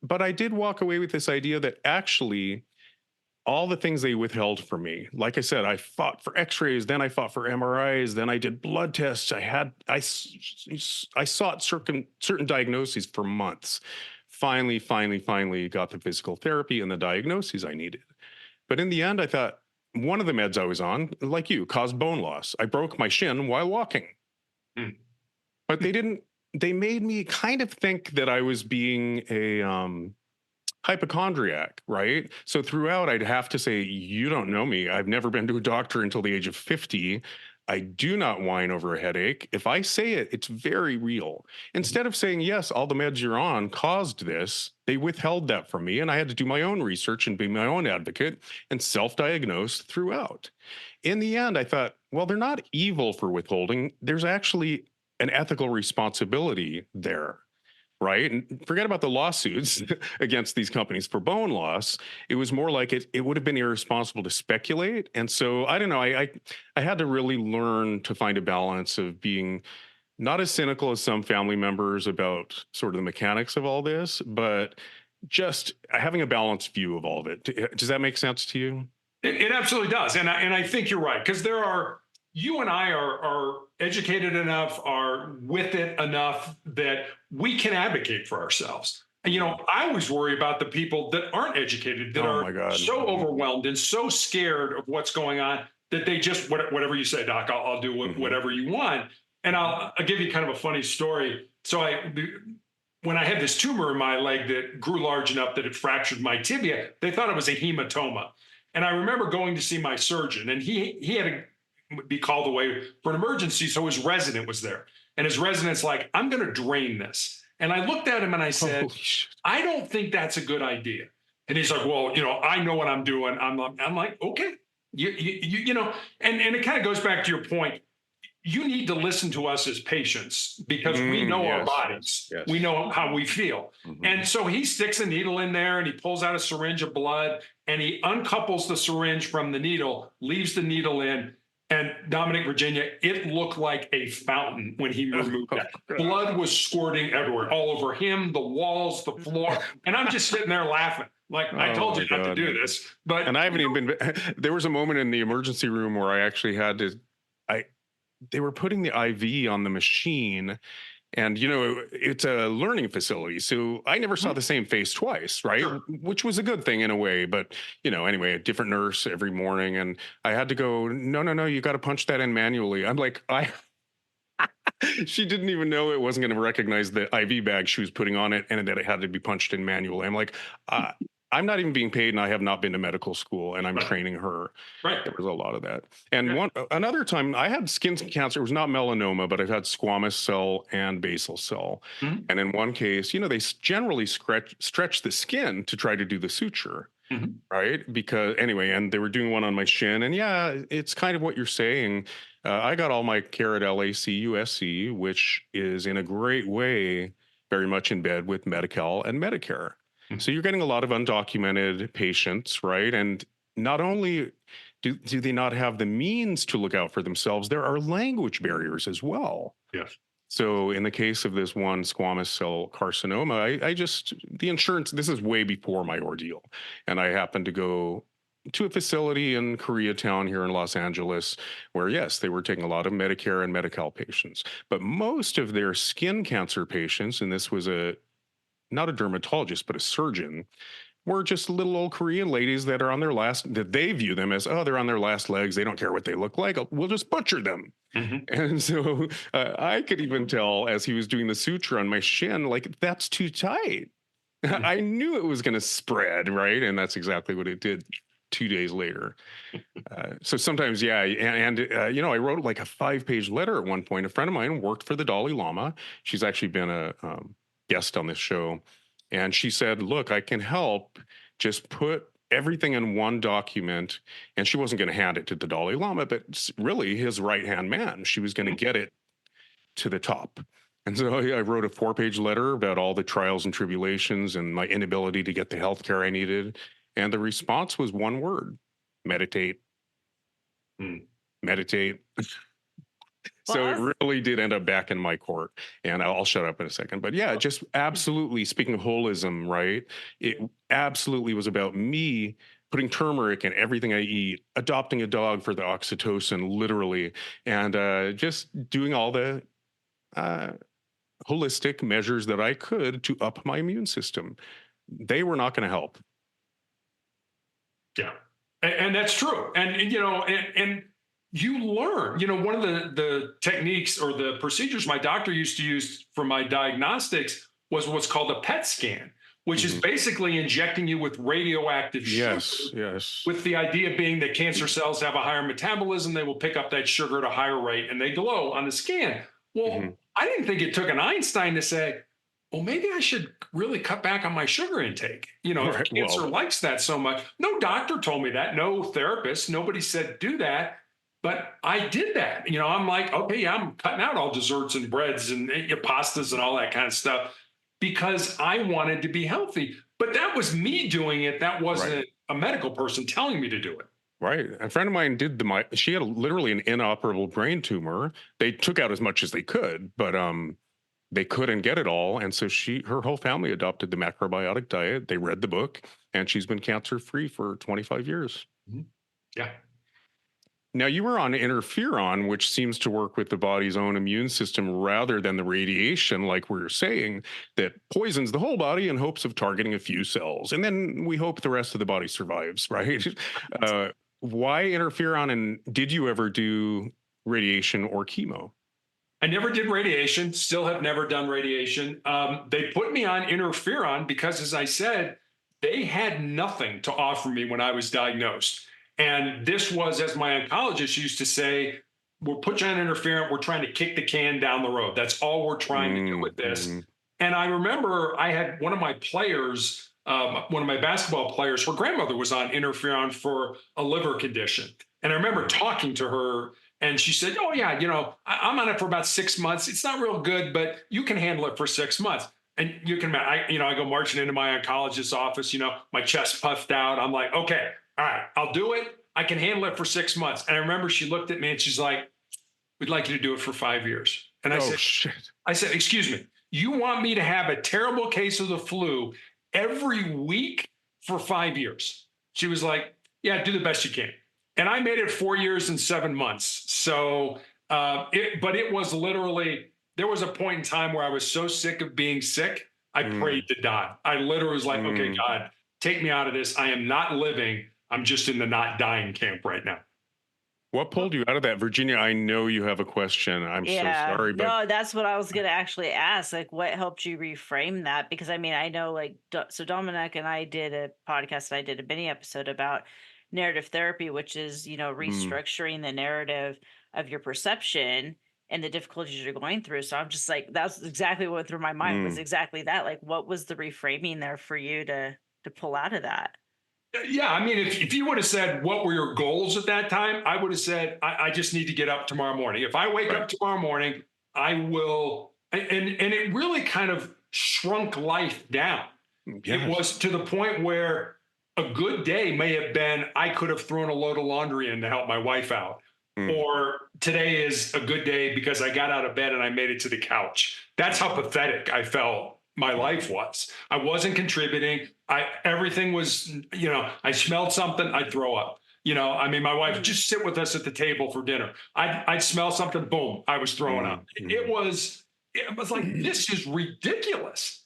But I did walk away with this idea that actually all the things they withheld from me, like I said, I fought for X-rays, then I fought for MRIs, then I did blood tests. I sought certain diagnoses for months. Finally got the physical therapy and the diagnoses I needed. But in the end, I thought one of the meds I was on, like you, caused bone loss. I broke my shin while walking. Mm. But they made me kind of think that I was being a hypochondriac, right? So throughout, I'd have to say, you don't know me. I've never been to a doctor until the age of 50. I do not whine over a headache. If I say it, it's very real. Instead of saying, yes, all the meds you're on caused this, they withheld that from me. And I had to do my own research and be my own advocate and self diagnose throughout. In the end, I thought, well, they're not evil for withholding. There's actually an ethical responsibility there, right? And forget about the lawsuits against these companies for bone loss. It was more like it would have been irresponsible to speculate. And so I don't know. I had to really learn to find a balance of being not as cynical as some family members about sort of the mechanics of all this, but just having a balanced view of all of it. Does that make sense to you? It absolutely does, and I think you're right, because you and I are educated enough, are with it enough that we can advocate for ourselves. And, I always worry about the people that aren't educated, that Oh are my God. so overwhelmed and so scared of what's going on that they just whatever you say, Doc, I'll do whatever you want. And I'll give you kind of a funny story. So when I had this tumor in my leg that grew large enough that it fractured my tibia, they thought it was a hematoma. And I remember going to see my surgeon, and he had to be called away for an emergency, so his resident was there. And his resident's like, I'm going to drain this. And I looked at him and I said, Holy shit. I don't think that's a good idea. And he's like, well, I know what I'm doing. I'm like, okay, and it kind of goes back to your point. You need to listen to us as patients because we know our Yes, bodies. yes. We know how we feel. And so he sticks a needle in there and he pulls out a syringe of blood and he uncouples the syringe from the needle, leaves the needle in. And Dominic, Virginia, it looked like a fountain when he removed that. Blood was squirting everywhere, all over him, the walls, the floor. And I'm just sitting there laughing. Like, I told Oh you my not to God. do this. But And I haven't even been. There was a moment in the emergency room where I actually had to. I They were putting the IV on the machine, and it's a learning facility, so I never saw the same face twice, right? Sure. Which was a good thing in a way, but anyway, a different nurse every morning, and I had to go. No, you got to punch that in manually. I'm like, she didn't even know it wasn't going to recognize the IV bag she was putting on it, and that it had to be punched in manually. I'm like, I'm not even being paid, and I have not been to medical school, and I'm Right. training her. Right. There was a lot of that. And Yeah. another time I had skin cancer. It was not melanoma, but I've had squamous cell and basal cell. Mhm. And in one case, they generally stretch the skin to try to do the suture, Mhm. right? Because anyway, and they were doing one on my shin, and yeah, it's kind of what you're saying. I got all my care at LAC USC, which is in a great way very much in bed with Medi-Cal and Medicare. So Mhm. you're getting a lot of undocumented patients, right? And not only do they not have the means to look out for themselves, there are language barriers as well. Yes. So in the case of this one squamous cell carcinoma, the insurance, this is way before my ordeal. And I happened to go to a facility in Koreatown here in Los Angeles where, yes, they were taking a lot of Medicare and Medi-Cal patients, but most of their skin cancer patients, and this was not a dermatologist, but a surgeon, were just little old Korean ladies that are on their last, that they view them as, oh, they're on their last legs. They don't care what they look like. We'll just butcher them. Mhm. And so I could even tell as he was doing the suture on my shin, like, that's too tight. Mhm. I knew it was going to spread, right? And that's exactly what it did 2 days later. So sometimes, yeah. I wrote like a 5-page letter at one point. A friend of mine worked for the Dalai Lama. She's actually been a guest on this show. And she said, look, I can help. Just put everything in one document. And she wasn't going to hand it to the Dalai Lama, but really his right hand man. She was going to get it to the top. And so I wrote a 4-page letter about all the trials and tribulations and my inability to get the health care I needed. And the response was one word: meditate, Mm. meditate. Well, So I it was, really did end up back in my court. And I'll shut up in a second. But yeah, just absolutely, speaking of holism, right? It absolutely was about me putting turmeric in everything I eat, adopting a dog for the oxytocin, literally, and just doing all the uh, holistic measures that I could to up my immune system. They were not going to help. Yeah, and that's true. And you learn. One of the techniques or the procedures my doctor used to use for my diagnostics was what's called a PET scan, which is Mhm. basically injecting you with radioactive sugar, Yes, yes. with the idea being that cancer cells have a higher metabolism, they will pick up that sugar at a higher rate and they glow on the scan. Mhm. Well, I didn't think it took an Einstein to say, well, maybe I should really cut back on my sugar intake. If Right. cancer Well, likes that so much. No doctor told me that, no therapist, nobody said do that. But I did that. I'm like, okay, yeah, I'm cutting out all desserts and breads and pastas and all that kind of stuff because I wanted to be healthy. But that was me doing it. That right. wasn't a medical person telling me to do it. Right. A friend of mine did she had literally an inoperable brain tumor. They took out as much as they could, but they couldn't get it all. And so her whole family adopted the macrobiotic diet. They read the book, and she's been cancer free for 25 years. Mhm. Yeah. Now, you were on interferon, which seems to work with the body's own immune system rather than the radiation, like we were saying, that poisons the whole body in hopes of targeting a few cells. And then we hope the rest of the body survives, right? Uh, why interferon? And did you ever do radiation or chemo? I never did radiation, still have never done radiation. They put me on interferon because, as I said, they had nothing to offer me when I was diagnosed. And this was, as my oncologist used to say, we'll put you on interferon. We're trying to kick the can down the road. That's all we're trying to do with this. Mm-hmm. And I remember I had one of my players, one of my basketball players, her grandmother was on interferon for a liver condition. And I remember talking to her and she said, oh, yeah, I'm on it for about 6 months. It's not real good, but you can handle it for 6 months. And you can, I go marching into my oncologist's office, my chest puffed out. I'm like, okay, all right, I'll do it. I can handle it for 6 months. And I remember she looked at me and she's like, we'd like you to do it for 5 years. And Oh, shit. I said, excuse me, you want me to have a terrible case of the flu every week for 5 years? She was like, yeah, do the best you can. And I made it 4 years and 7 months. So, but it was literally, there was a point in time where I was so sick of being sick, I Mm, prayed to die. I literally was like, okay, mm. God, take me out of this. I am not living. I'm just in the not dying camp right now. What pulled you out of that, Virginia? I know you have a question. I'm so Yeah, sorry, but no, that's what I was gonna actually ask. Like, what helped you reframe that? Because I mean, I know, like, so Dominic and I did a podcast, and I did a mini episode about narrative therapy, which is, mm, restructuring the narrative of your perception and the difficulties you're going through. So I'm just like, that's exactly what went through my mind was mm, exactly that. Like, what was the reframing there for you to pull out of that? Yeah, I mean, if you would have said what were your goals at that time, I would have said I just need to get up tomorrow morning. If I wake right. up tomorrow morning, I will. And it really kind of shrunk life down. It Yes. was to the point where a good day may have been I could have thrown a load of laundry in to help my wife out. Mm, Or today is a good day because I got out of bed and I made it to the couch. That's how pathetic I felt my life was. I wasn't contributing. Everything was, I smelled something, I'd throw up. I mean, my wife Mm, just sit with us at the table for dinner. I'd smell something, boom, I was throwing up. mm, mm. It was like this is ridiculous,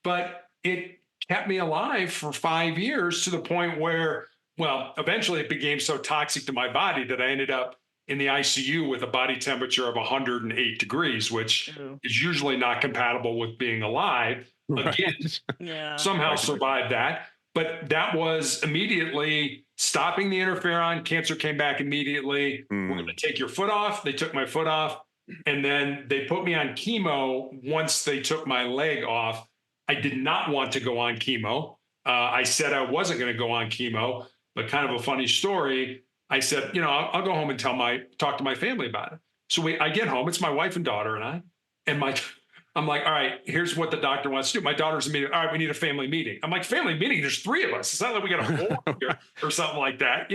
but it kept me alive for 5 years to the point where, well, eventually it became so toxic to my body that I ended up in the ICU with a body temperature of 108 degrees, which true. is usually not compatible with being alive. Again, Right. Yeah. somehow I can survived that. But that was immediately stopping the interferon. Cancer came back immediately. We're going mm, to take your foot off. They took my foot off. And then they put me on chemo once they took my leg off. I did not want to go on chemo. I said I wasn't going to go on chemo, but kind of a funny story. I said, I'll go home and talk to my family about it. So I get home. It's my wife and daughter and I, and I'm like, all right, here's what the doctor wants to do. My daughter's immediately, all right, we need a family meeting. I'm like, family meeting? There's three of us. It's not like we got a board here or something like that.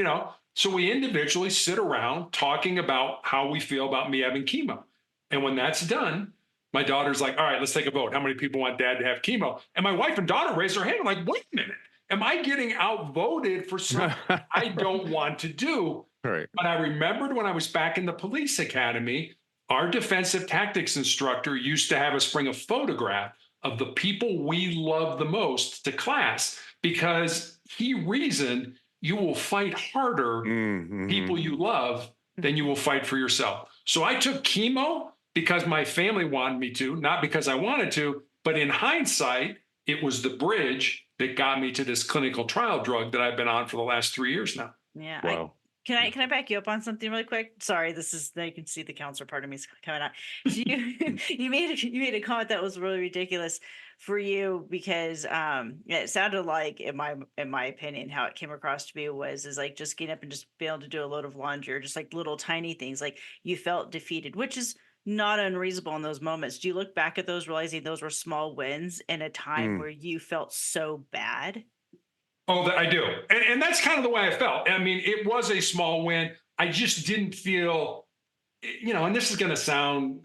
So we individually sit around talking about how we feel about me having chemo. And when that's done, my daughter's like, all right, let's take a vote. How many people want dad to have chemo? And my wife and daughter raise their hand. I'm like, wait a minute. Am I getting outvoted for something I don't want to do? right. But I remembered when I was back in the police academy, our defensive tactics instructor used to have us bring a photograph of the people we love the most to class because he reasoned you will fight harder Mm, people mhm. you love than you will fight for yourself. So I took chemo because my family wanted me to, not because I wanted to. But in hindsight, it was the bridge that got me to this clinical trial drug that I've been on for the last 3 years now. Yeah, I Wow. can I can I back you up on something really quick? Sorry, this is now you can see the counselor part of me is coming out. So you you made a comment that was really ridiculous for you because yeah, it sounded like in my opinion how it came across to me was is like just getting up and just being able to do a load of laundry or just like little tiny things like you felt defeated, which is not unreasonable in those moments. Do you look back at those realizing those were small wins in a time Mm, where you felt so bad? Oh, I do. And that's kind of the way I felt. I mean, it was a small win. I just didn't feel, and this is going to sound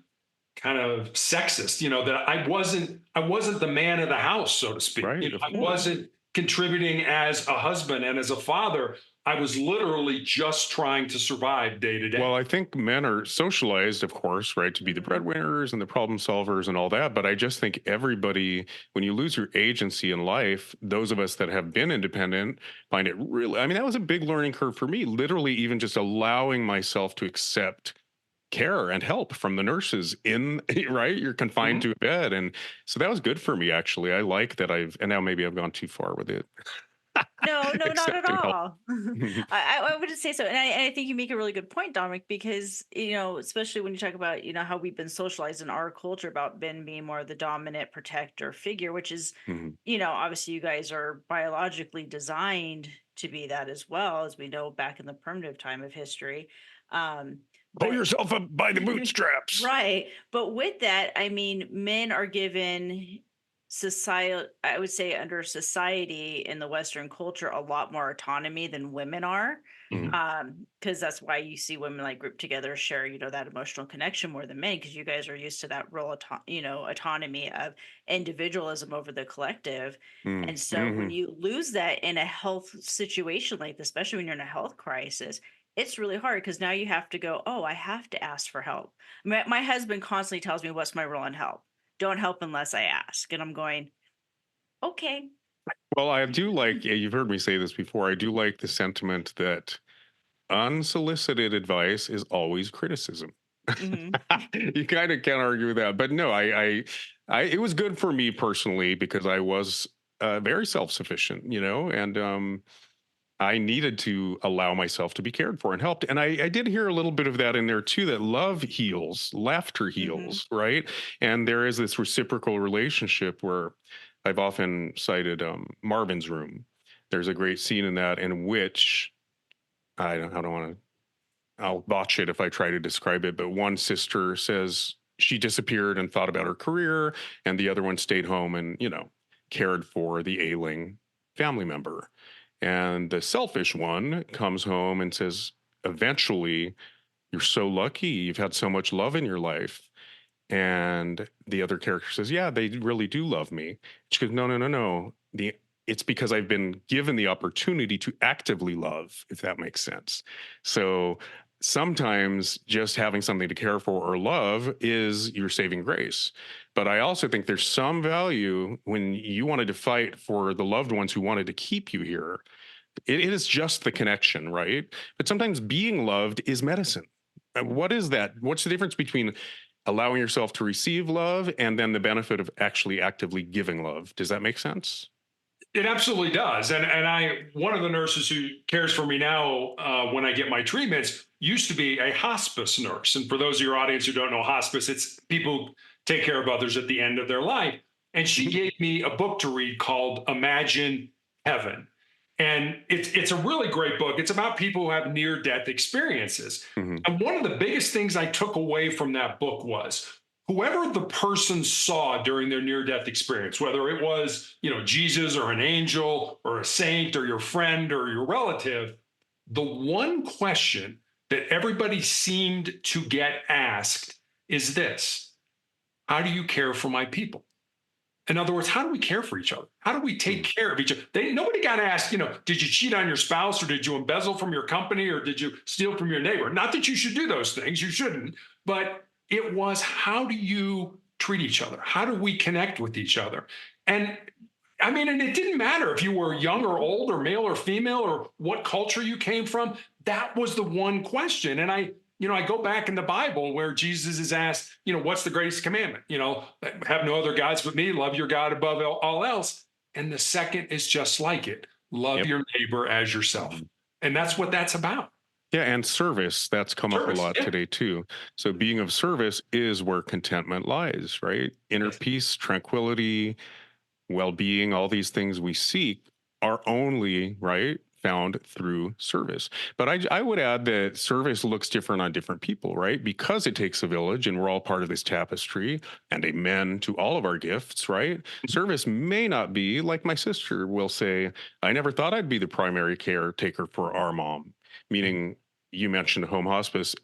kind of sexist, that I wasn't the man of the house, so to speak. right. Of I course. wasn't contributing as a husband and as a father. I was literally just trying to survive day to day. Well, I think men are socialized, of course, right, to be the Mhm. breadwinners and the problem solvers and all that. But I just think everybody, when you lose your agency in life, those of us that have been independent find it really, I mean, that was a big learning curve for me, literally, even just allowing myself to accept care and help from the nurses in right, you're confined Mhm. to a bed. And so that was good for me, actually. I like that and now maybe I've gone too far with it. No, no, not at Accepting help. all. I would say so, and I think you make a really good point, Dominic, because especially when you talk about how we've been socialized in our culture about men being more the dominant protector figure, which is Mhm. obviously you guys are biologically designed to be that as well, as we know back in the primitive time of history. Pull But yourself up by the bootstraps. right. But with that, I mean, men are given society, I would say under society in the Western culture, a lot more autonomy than women are. Mhm. Because that's why you see women like group together, share, that emotional connection more than men, because you guys are used to that real, autonomy of individualism over the collective. Mm, And so when mhm. you lose that in a health situation like this, especially when you're in a health crisis, it's really hard because now you have to go, oh, I have to ask for help. My husband constantly tells me, what's my role in help? Don't help unless I ask. And I'm going, okay. Well, I do like, yeah, you've heard me say this before. I do like the sentiment that unsolicited advice is always criticism. Hmm. You kind of can't argue with that. But no, it was good for me personally because I was very self-sufficient, and I needed to allow myself to be cared for and helped. And I did hear a little bit of that in there too, that love heals, laughter Hmm. heals, right? And there is this reciprocal relationship where I've often cited Marvin's Room. There's a great scene in that in which I don't want to, I'll botch it if I try to describe it, but one sister says she disappeared and thought about her career, and the other one stayed home and, cared for the ailing family member. And the selfish one comes home and says, eventually, you're so lucky. You've had so much love in your life. And the other character says, yeah, they really do love me. She goes, no, no, no, no. It's because I've been given the opportunity to actively love, if that makes sense. So sometimes just having something to care for or love is your saving grace. But I also think there's some value when you wanted to fight for the loved ones who wanted to keep you here. It is just the connection, right? But sometimes being loved is medicine. What is that? What's the difference between allowing yourself to receive love and then the benefit of actually actively giving love? Does that make sense? It absolutely does. And one of the nurses who cares for me now when I get my treatments used to be a hospice nurse. And for those of your audience who don't know hospice, it's people who take care of others at the end of their life. And she Mhm. gave me a book to read called Imagine Heaven. And it's a really great book. It's about people who have near death experiences. Mhm. And one of the biggest things I took away from that book was whoever the person saw during their near death experience, whether it was, Jesus or an angel or a saint or your friend or your relative, the one question that everybody seemed to get asked is this: how do you care for my people? In other words, how do we care for each other? How do we take Mhm. care of each other? Nobody got asked, did you cheat on your spouse or did you embezzle from your company or did you steal from your neighbor? Not that you should do those things, you shouldn't, but it was how do you treat each other? How do we connect with each other? And I mean, and it didn't matter if you were young or old or male or female or what culture you came from. That was the one question. And I go back in the Bible where Jesus is asked, what's the greatest commandment? Have no other gods but me, love your God above all else. And the second is just like it: love Yep. your neighbor as yourself. Mhm. And that's what that's about. Yeah, and service, that's come up a Service. lot Yeah. today too. So being of service is where contentment lies, right? Inner Yes. peace, tranquility, well-being, all these things we seek are only right found through service. But I would add that service looks different on different people, right? Because it takes a village and we're all part of this tapestry, and amen to all of our gifts, right? Service may not be like my sister will say, I never thought I'd be the primary caretaker for our mom, meaning you mentioned home hospice.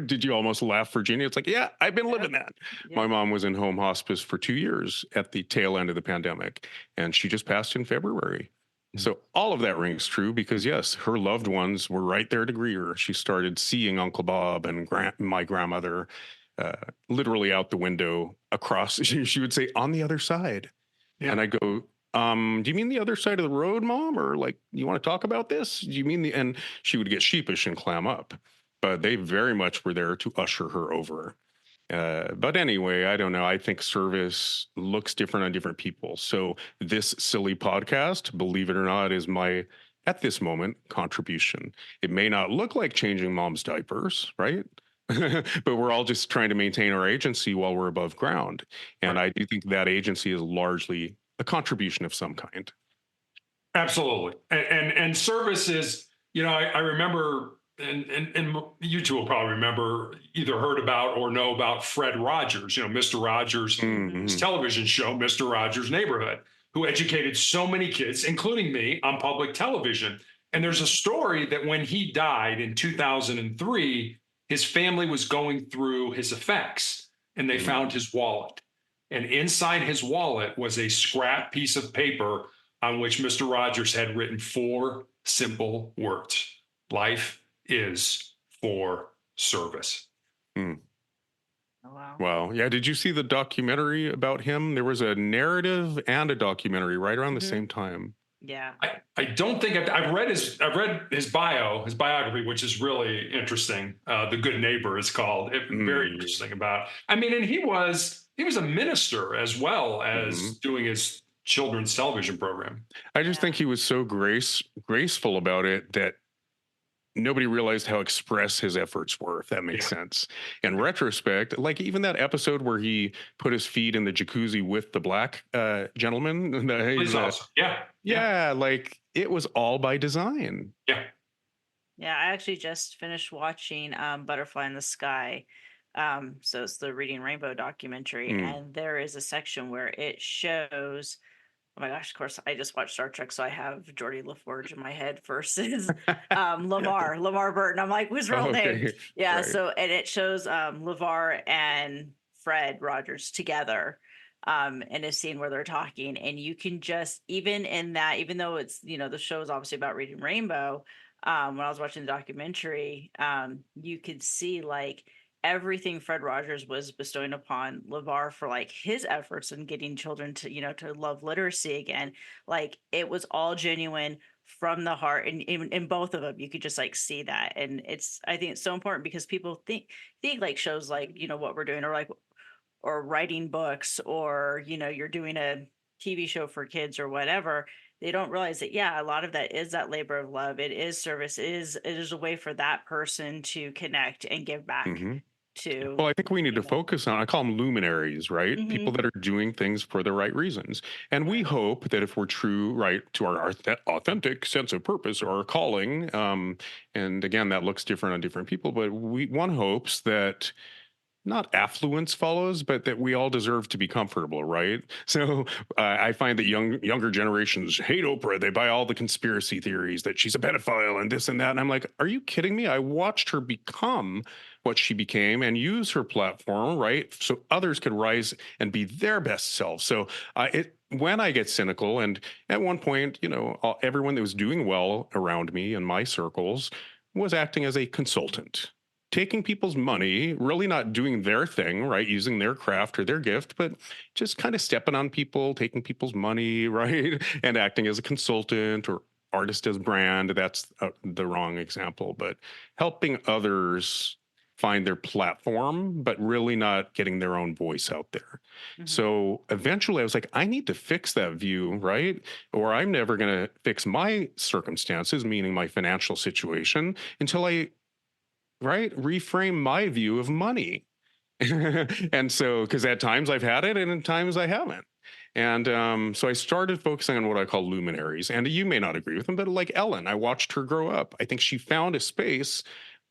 Did you almost laugh, Virginia? It's like, yeah, I've been Yep. living that. My Yep. mom was in home hospice for 2 years at the tail end of the pandemic, and she just passed in February. So all of that rings true because yes, her loved ones were right there to greet her. She started seeing Uncle Bob and my grandmother uh, literally out the window across. She would say, on the other side. And Yeah. I go, do you mean the other side of the road, mom? Or like, you want to talk about this? Do you mean and she would get sheepish and clam up. But they very much were there to usher her over. But anyway, I don't know. I think service looks different on different people. So this silly podcast, believe it or not, is my, at this moment, contribution. It may not look like changing mom's diapers, right? But we're all just trying to maintain our agency while we're above ground. And Right. I do think that agency is largely a contribution of some kind. Absolutely. And service is, I remember, and you two will probably remember, either heard about or know about Fred Rogers, Mr. Rogers, Hmm. his Mm-hmm. television show, Mr. Rogers' Neighborhood, who educated so many kids, including me, on public television. And there's a story that when he died in 2003, his family was going through his effects and they Mm-hmm. found his wallet. And inside his wallet was a scrap piece of paper on which Mr. Rogers had written four simple words: life is for service. Mm. Oh, wow. Wow. Yeah. Did you see the documentary about him? There was a narrative and a documentary right around the Hmm. same time. Yeah. I don't think I've read his biography, which is really interesting. The Good Neighbor is called. Very Mm. interesting about. I mean, and he was a minister as well Mhm. as doing his children's television program. I just Yeah. think he was so graceful about it that nobody realized how express his efforts were, if that makes Yeah, sense. In retrospect, like even that episode where he put his feet in the jacuzzi with the black gentleman, police he's officer. Yeah, yeah, yeah, like it was all by design. yeah. Yeah, I actually just finished watching Butterfly in the Sky. So it's the Reading Rainbow documentary, Mm. and there is a section where it shows. Oh my gosh, of course, I just watched Star Trek, so I have Geordie LaForge in my head versus Lamar Burton. I'm like, whose real name? Okay, Yeah, right. so and it shows LeVar and Fred Rogers together in a scene where they're talking, and you can just even in that, even though it's the show is obviously about Reading Rainbow, when I was watching the documentary, you could see like everything Fred Rogers was bestowing upon LeVar for like his efforts in getting children to, to love literacy again. Like it was all genuine from the heart. And in both of them, you could just like see that. And I think it's so important because people think like shows like, what we're doing or like, or writing books or, you're doing a TV show for kids or whatever. They don't realize that, yeah, a lot of that is that labor of love. It is service. It is a way for that person to connect and give back Hmm. to Well, I think we need to people. focus on, I call them luminaries, right? People Mhm. that are doing things for the right reasons. And we Right. hope that if we're true, right, to our authentic sense of purpose or our calling, and again, that looks different on different people, but one hopes that not affluence follows, but that we all deserve to be comfortable, right? So I find that younger generations hate Oprah. They buy all the conspiracy theories that she's a pedophile and this and that. And I'm like, are you kidding me? I watched her become what she became and use her platform, right? So others could rise and be their best self. So when I get cynical, and at one point, everyone that was doing well around me in my circles was acting as a consultant, taking people's money, really not doing their thing, right? Using their craft or their gift, but just kind of stepping on people, taking people's money, right? And acting as a consultant or artist as brand. That's the wrong example, but helping others find their platform, but really not getting their own voice out there. Mhm. So eventually I was like, I need to fix that view, right? Or I'm never going to fix my circumstances, meaning my financial situation, until I right reframe my view of money. And so because at times I've had it and at times I haven't. And so I started focusing on what I call luminaries. And you may not agree with them, but like Ellen, I watched her grow up. I think she found a space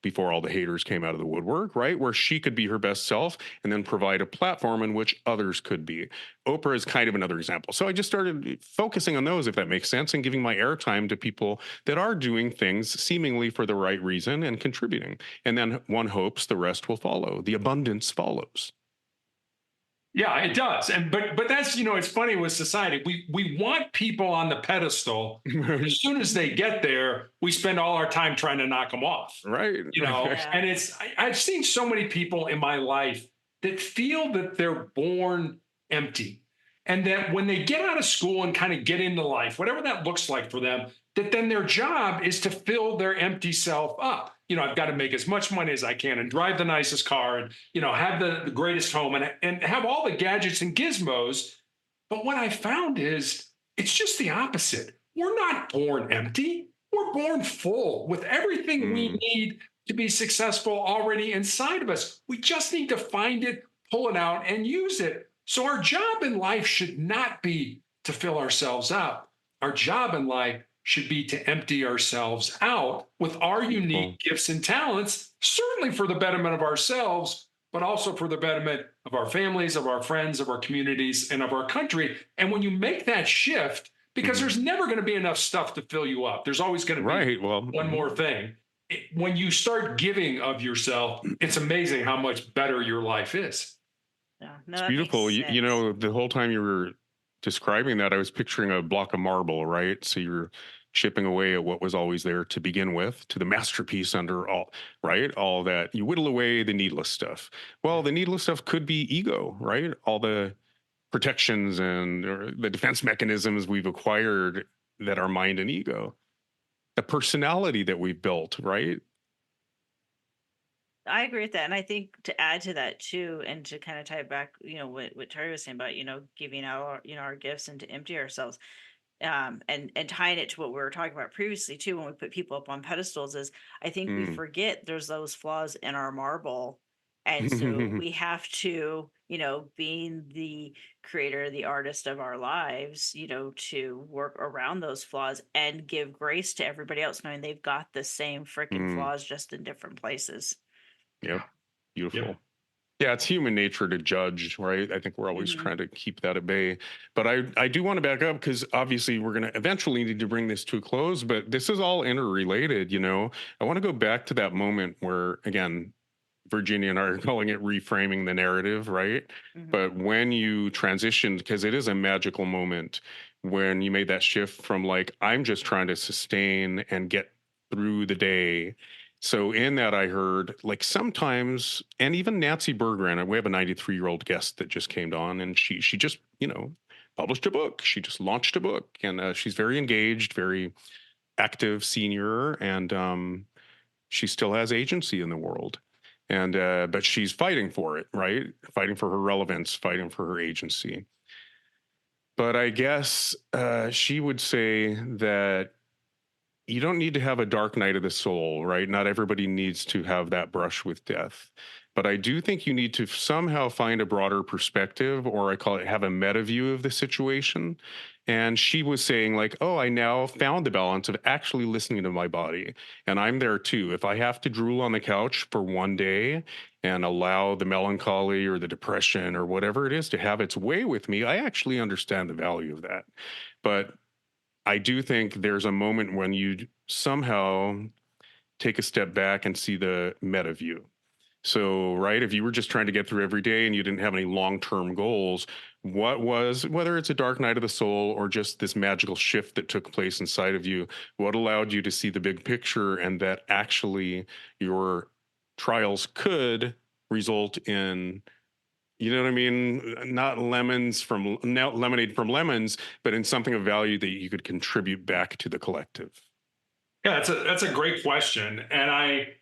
before all the haters came out of the woodwork, right? Where she could be her best self and then provide a platform in which others could be. Oprah is kind of another example. So I just started focusing on those, if that makes sense, and giving my airtime to people that are doing things seemingly for the right reason and contributing. And then one hopes the rest will follow. The abundance follows. Yeah, it does. And but that's it's funny with society. We want people on the pedestal. As soon as they get there, we spend all our time trying to knock them off. Right. Yeah. And I've seen so many people in my life that feel that they're born empty. And that when they get out of school and kind of get into life, whatever that looks like for them, that then their job is to fill their empty self up. I've got to make as much money as I can and drive the nicest car and have the greatest home and have all the gadgets and gizmos. But what I found is it's just the opposite. We're not born empty. We're born full with everything we Mm, need to be successful already inside of us. We just need to find it, pull it out, and use it. So our job in life should not be to fill ourselves up. Our job in life should be to empty ourselves out with our unique beautiful. gifts and talents, certainly for the betterment of ourselves, but also for the betterment of our families, of our friends, of our communities, and of our country. And when you make that shift, because Mhm. there's never going to be enough stuff to fill you up, there's always going to be Right. Well, one more thing. When you start giving of yourself, it's amazing how much better your life is. Yeah. No, it's that makes beautiful. sense. The whole time you were describing that, I was picturing a block of marble, right? So you're chipping away at what was always there to begin with, to the masterpiece under all, right? All that you whittle away the needless stuff. Well, the needless stuff could be ego, right? All the protections and or the defense mechanisms we've acquired that our mind and ego, the personality that we've built, right? I agree with that. And I think to add to that too, and to kind of tie it back, what Terry was saying about, giving out our, our gifts and to empty ourselves. And tying it to what we were talking about previously too, when we put people up on pedestals, is I think we Mm. forget there's those flaws in our marble. And so we have to, being the creator, the artist of our lives, to work around those flaws and give grace to everybody else, knowing they've got the same freaking Mm. flaws, just in different places. Yep. Beautiful. Yep. Yeah, it's human nature to judge, right? I think we're always Mhm. trying to keep that at bay. But I do want to back up because obviously we're going to eventually need to bring this to a close, but this is all interrelated, you know? I want to go back to that moment where, again, Virginia and I are calling it reframing the narrative, right? Mhm. But when you transitioned, because it is a magical moment when you made that shift from like, I'm just trying to sustain and get through the day. So in that, I heard like sometimes, and even Nancy Bergeron, we have a 93-year-old guest that just came on, and she just published a book. She just launched a book, and she's very engaged, very active senior, and she still has agency in the world, and but she's fighting for it, right? Fighting for her relevance, fighting for her agency. But I guess she would say that you don't need to have a dark night of the soul, right? Not everybody needs to have that brush with death. But I do think you need to somehow find a broader perspective, or I call it have a meta view of the situation. And she was saying, like, oh, I now found the balance of actually listening to my body. And I'm there too. If I have to drool on the couch for one day and allow the melancholy or the depression or whatever it is to have its way with me, I actually understand the value of that. But I do think there's a moment when you somehow take a step back and see the meta view. So, right, if you were just trying to get through every day and you didn't have any long term goals, what was, whether it's a dark night of the soul or just this magical shift that took place inside of you, what allowed you to see the big picture and that actually your trials could result in, you know what I mean? Not lemons from, not lemonade from lemons, but in something of value that you could contribute back to the collective. Yeah, that's a great question, and I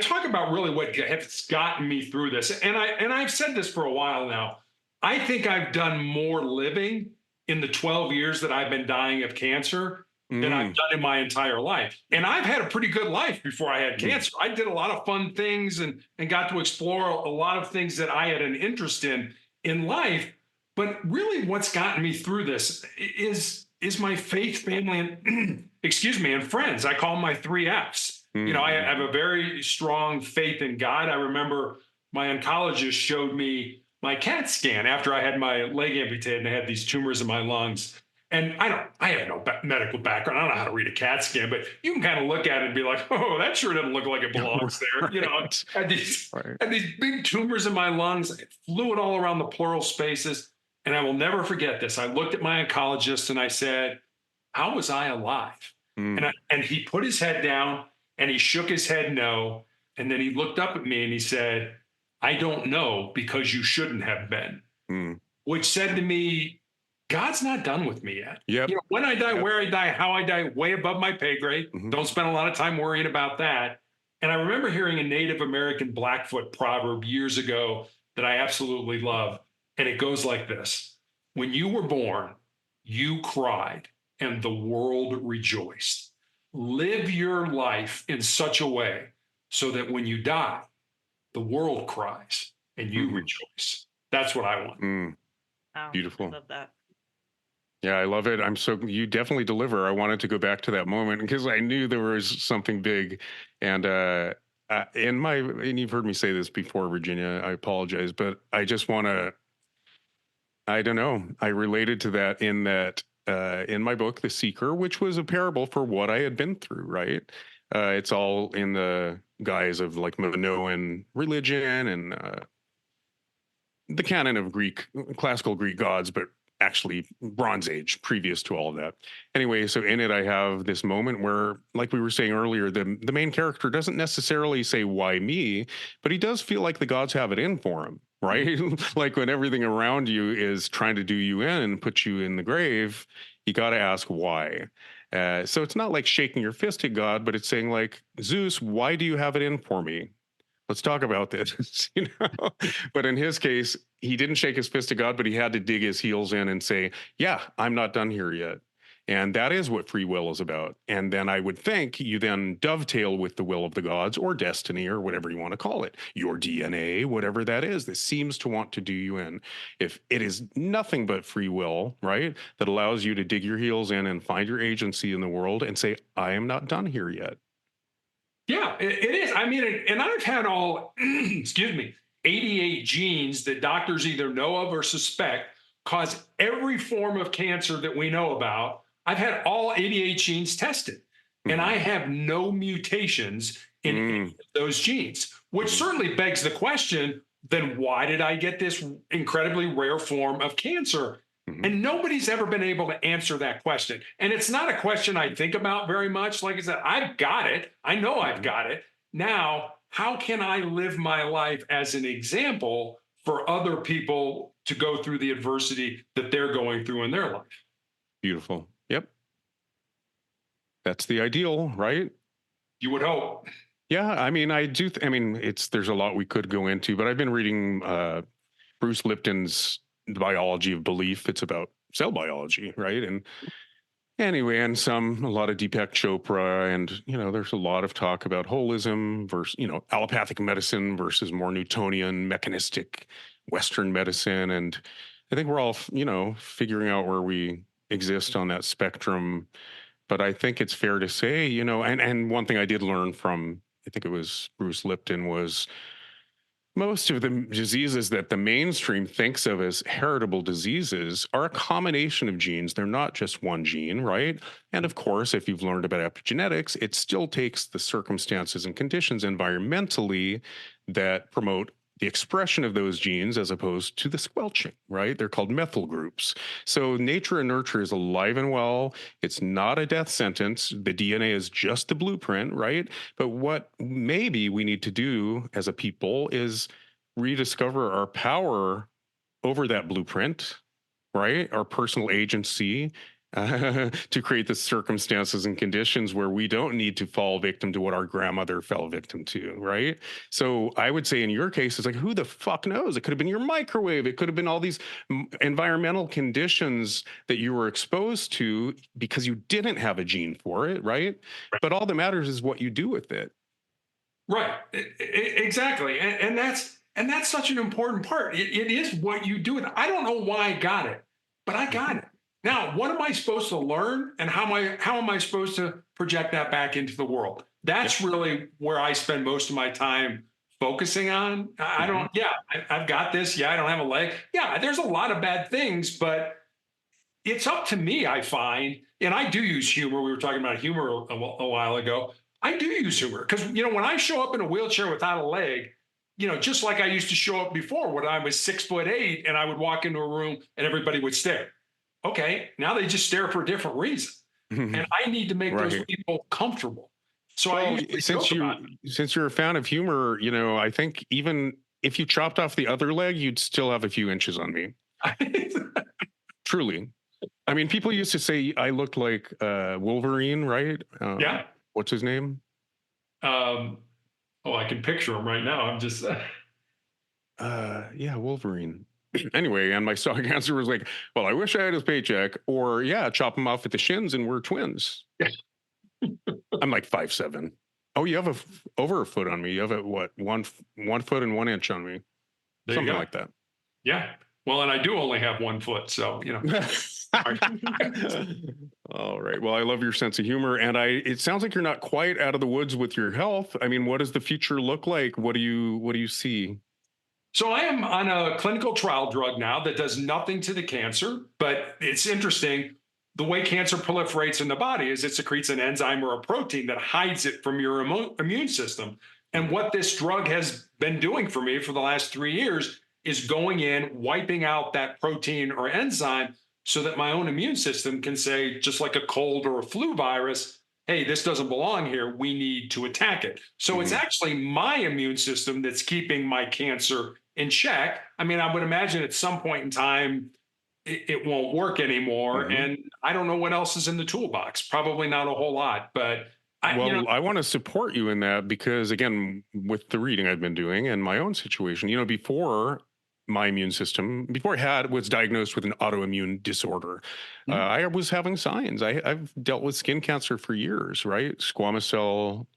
talk about really what has gotten me through this, and I've said this for a while now. I think I've done more living in the 12 years that I've been dying of cancer than I've Mm, done in my entire life, and I've had a pretty good life before I had mm, cancer. I did a lot of fun things and got to explore a lot of things that I had an interest in life. But really, what's gotten me through this is my faith, family, and excuse me, and friends. I call them my three F's. I mm, have a very strong faith in God. I remember my oncologist showed me my CAT scan after I had my leg amputated and I had these tumors in my lungs. And I have no medical background. I don't know how to read a CAT scan, but you can kind of look at it and be like, oh, that sure doesn't look like it mm. belongs there. Right. I had these, Right. had these big tumors in my lungs, fluid all around the pleural spaces. And I will never forget this. I looked at my oncologist and I said, how was I alive? Mm, And he put his head down and he shook his head no. And then he looked up at me and he said, I don't know because you shouldn't have been, mm. which said to me, God's not done with me yet. Yep. When I die, Yep. where I die, how I die, way above my pay grade. Hmm. Don't spend a lot of time worrying about that. And I remember hearing a Native American Blackfoot proverb years ago that I absolutely love. And it goes like this: when you were born, you cried and the world rejoiced. Live your life in such a way so that when you die, the world cries and you Hmm. rejoice. That's what I want. Mm. Wow, I Beautiful. love that. Yeah, I love it. You definitely deliver. I wanted to go back to that moment because I knew there was something big. And and you've heard me say this before, Virginia, I apologize, but I just want to, I don't know. I related to that in my book, The Seeker, which was a parable for what I had been through, right? It's all in the guise of like Minoan religion and the canon of classical Greek gods, but actually Bronze Age, previous to all of that. Anyway, so in it, I have this moment where, like we were saying earlier, the main character doesn't necessarily say, why me? But he does feel like the gods have it in for him, right? Like when everything around you is trying to do you in and put you in the grave, you got to ask why. So it's not like shaking your fist at God, but it's saying like, Zeus, why do you have it in for me? Let's talk about this. But in his case, he didn't shake his fist at God, but he had to dig his heels in and say, yeah, I'm not done here yet. And that is what free will is about. And then I would think you then dovetail with the will of the gods or destiny or whatever you want to call it, your DNA, whatever that is, that seems to want to do you in. If it is nothing but free will, right, that allows you to dig your heels in and find your agency in the world and say, I am not done here yet. Yeah, it is. I mean, and I've had all, excuse me, 88 genes that doctors either know of or suspect cause every form of cancer that we know about. I've had all 88 genes tested, and I have no mutations in any of those genes, which certainly begs the question, then why did I get this incredibly rare form of cancer? And nobody's ever been able to answer that question. And it's not a question I think about very much. Like I said, I've got it. I know I've got it. Now, how can I live my life as an example for other people to go through the adversity that they're going through in their life? Beautiful. Yep. That's the ideal, right? You would hope. Yeah, I mean, I do. I mean, there's a lot we could go into, but I've been reading Bruce Lipton's The Biology of Belief. It's about cell biology, right? And anyway, and a lot of Deepak Chopra, and there's a lot of talk about holism versus allopathic medicine versus more Newtonian mechanistic Western medicine, and I think we're all figuring out where we exist on that spectrum. But I think it's fair to say, and one thing I did learn from, I think it was Bruce Lipton, was most of the diseases that the mainstream thinks of as heritable diseases are a combination of genes. They're not just one gene, right? And of course, if you've learned about epigenetics, it still takes the circumstances and conditions environmentally that promote the expression of those genes as opposed to the squelching, right? They're called methyl groups. So nature and nurture is alive and well. It's not a death sentence. The DNA is just the blueprint, right? But what maybe we need to do as a people is rediscover our power over that blueprint, right? Our personal agency, to create the circumstances and conditions where we don't need to fall victim to what our grandmother fell victim to, right? So I would say in your case, it's like, who the fuck knows? It could have been your microwave. It could have been all these environmental conditions that you were exposed to because you didn't have a gene for it, right? But all that matters is what you do with it. Right. Exactly. And that's such an important part. It is what you do with it. I don't know why I got it, but I got it. Now, what am I supposed to learn, and how am I supposed to project that back into the world? That's really where I spend most of my time focusing on. I don't. Yeah, I've got this. Yeah, I don't have a leg. Yeah, there's a lot of bad things, but it's up to me, I find, and I do use humor. We were talking about humor a while ago. I do use humor because when I show up in a wheelchair without a leg, just like I used to show up before when I was 6'8" and I would walk into a room and everybody would stare. Okay, now they just stare for a different reason, and I need to make those people comfortable. So well, since you're a fan of humor, I think even if you chopped off the other leg, you'd still have a few inches on me. Truly. I mean, people used to say I looked like Wolverine, right? Yeah. What's his name? I can picture him right now. I'm just. Yeah, Wolverine. Anyway, and my stock answer was like, well, I wish I had his paycheck, or yeah, chop him off at the shins and we're twins. I'm like 5'7". Oh, you have over a foot on me. You have what, 1 foot and 1 inch on me. There Something like that. Yeah. Well, and I do only have 1 foot, so All right. Well, I love your sense of humor, and it sounds like you're not quite out of the woods with your health. I mean, what does the future look like? What do you see? So I am on a clinical trial drug now that does nothing to the cancer, but it's interesting. The way cancer proliferates in the body is it secretes an enzyme or a protein that hides it from your immune system. And what this drug has been doing for me for the last 3 years is going in, wiping out that protein or enzyme so that my own immune system can say, just like a cold or a flu virus, hey, this doesn't belong here. We need to attack it. So it's Hmm. actually my immune system that's keeping my cancer in check. I mean, I would imagine at some point in time, it won't work anymore. Hmm. And I don't know what else is in the toolbox. Probably not a whole lot, but Well, I want to support you in that because, again, with the reading I've been doing and my own situation, before my immune system, before was diagnosed with an autoimmune disorder, Mhm. I was having signs. I've dealt with skin cancer for years, right? Squamous cell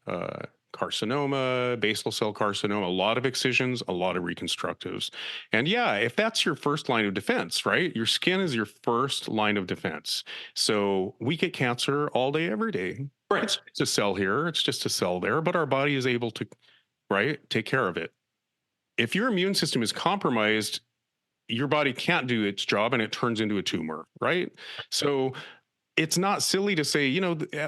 uh, carcinoma, basal cell carcinoma, a lot of excisions, a lot of reconstructives. And yeah, if that's your first line of defense, right? Your skin is your first line of defense. So we get cancer all day, every day. Right. It's just a cell here, it's just a cell there, but our body is able to, right, take care of it. If your immune system is compromised, your body can't do its job and it turns into a tumor, right? So it's not silly to say,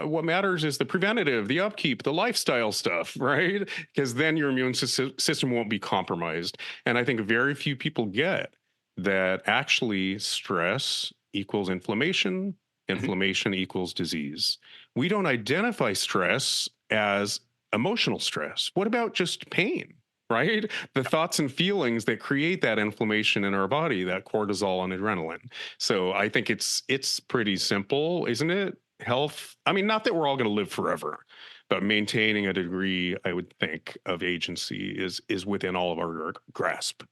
what matters is the preventative, the upkeep, the lifestyle stuff, right? Because then your immune system won't be compromised. And I think very few people get that actually stress equals inflammation, Mhm. inflammation equals disease. We don't identify stress as emotional stress. What about just pain? Right? The thoughts and feelings that create that inflammation in our body, that cortisol and adrenaline. So I think it's pretty simple, isn't it? Health. I mean, not that we're all going to live forever, but maintaining a degree, I would think, of agency is within all of our grasp.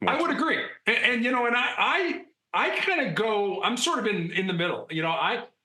I More would so. agree. And I kind of go, I'm sort of in the middle.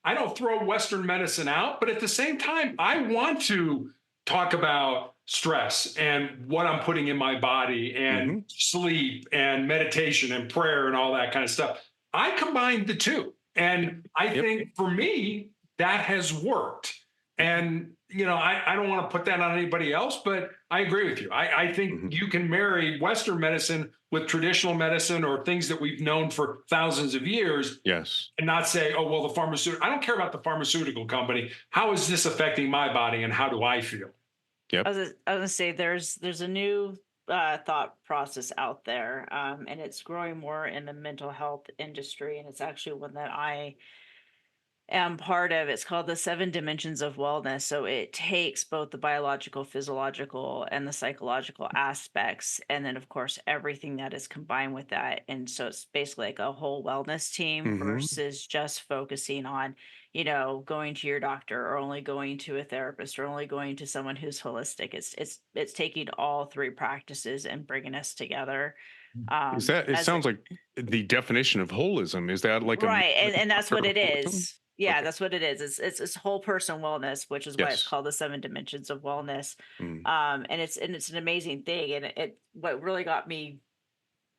I don't throw Western medicine out, but at the same time, I want to talk about stress and what I'm putting in my body and Hmm. sleep and meditation and prayer and all that kind of stuff. I combine the two. And I Yep. think for me, that has worked. And, I don't want to put that on anybody else, but I agree with you. I think Hmm. you can marry Western medicine with traditional medicine or things that we've known for thousands of years Yes. and not say, oh, well, the pharmaceutical, I don't care about the pharmaceutical company. How is this affecting my body and how do I feel? Yep. I was gonna say there's a new thought process out there, and it's growing more in the mental health industry, and it's actually one that I am part of. It's called the seven dimensions of wellness. So it takes both the biological, physiological, and the psychological aspects, and then of course everything that is combined with that. And so it's basically like a whole wellness team Hmm. versus just focusing on, going to your doctor or only going to a therapist or only going to someone who's holistic. It's taking all three practices and bringing us together. It As sounds like the definition of holism. Is that like a Right, movement and that's what part of it holism? is. Yeah, Okay. that's what it is. It's whole person wellness, which is why it's Yes. called the seven dimensions of wellness. Mm. And it's an amazing thing. And it what really got me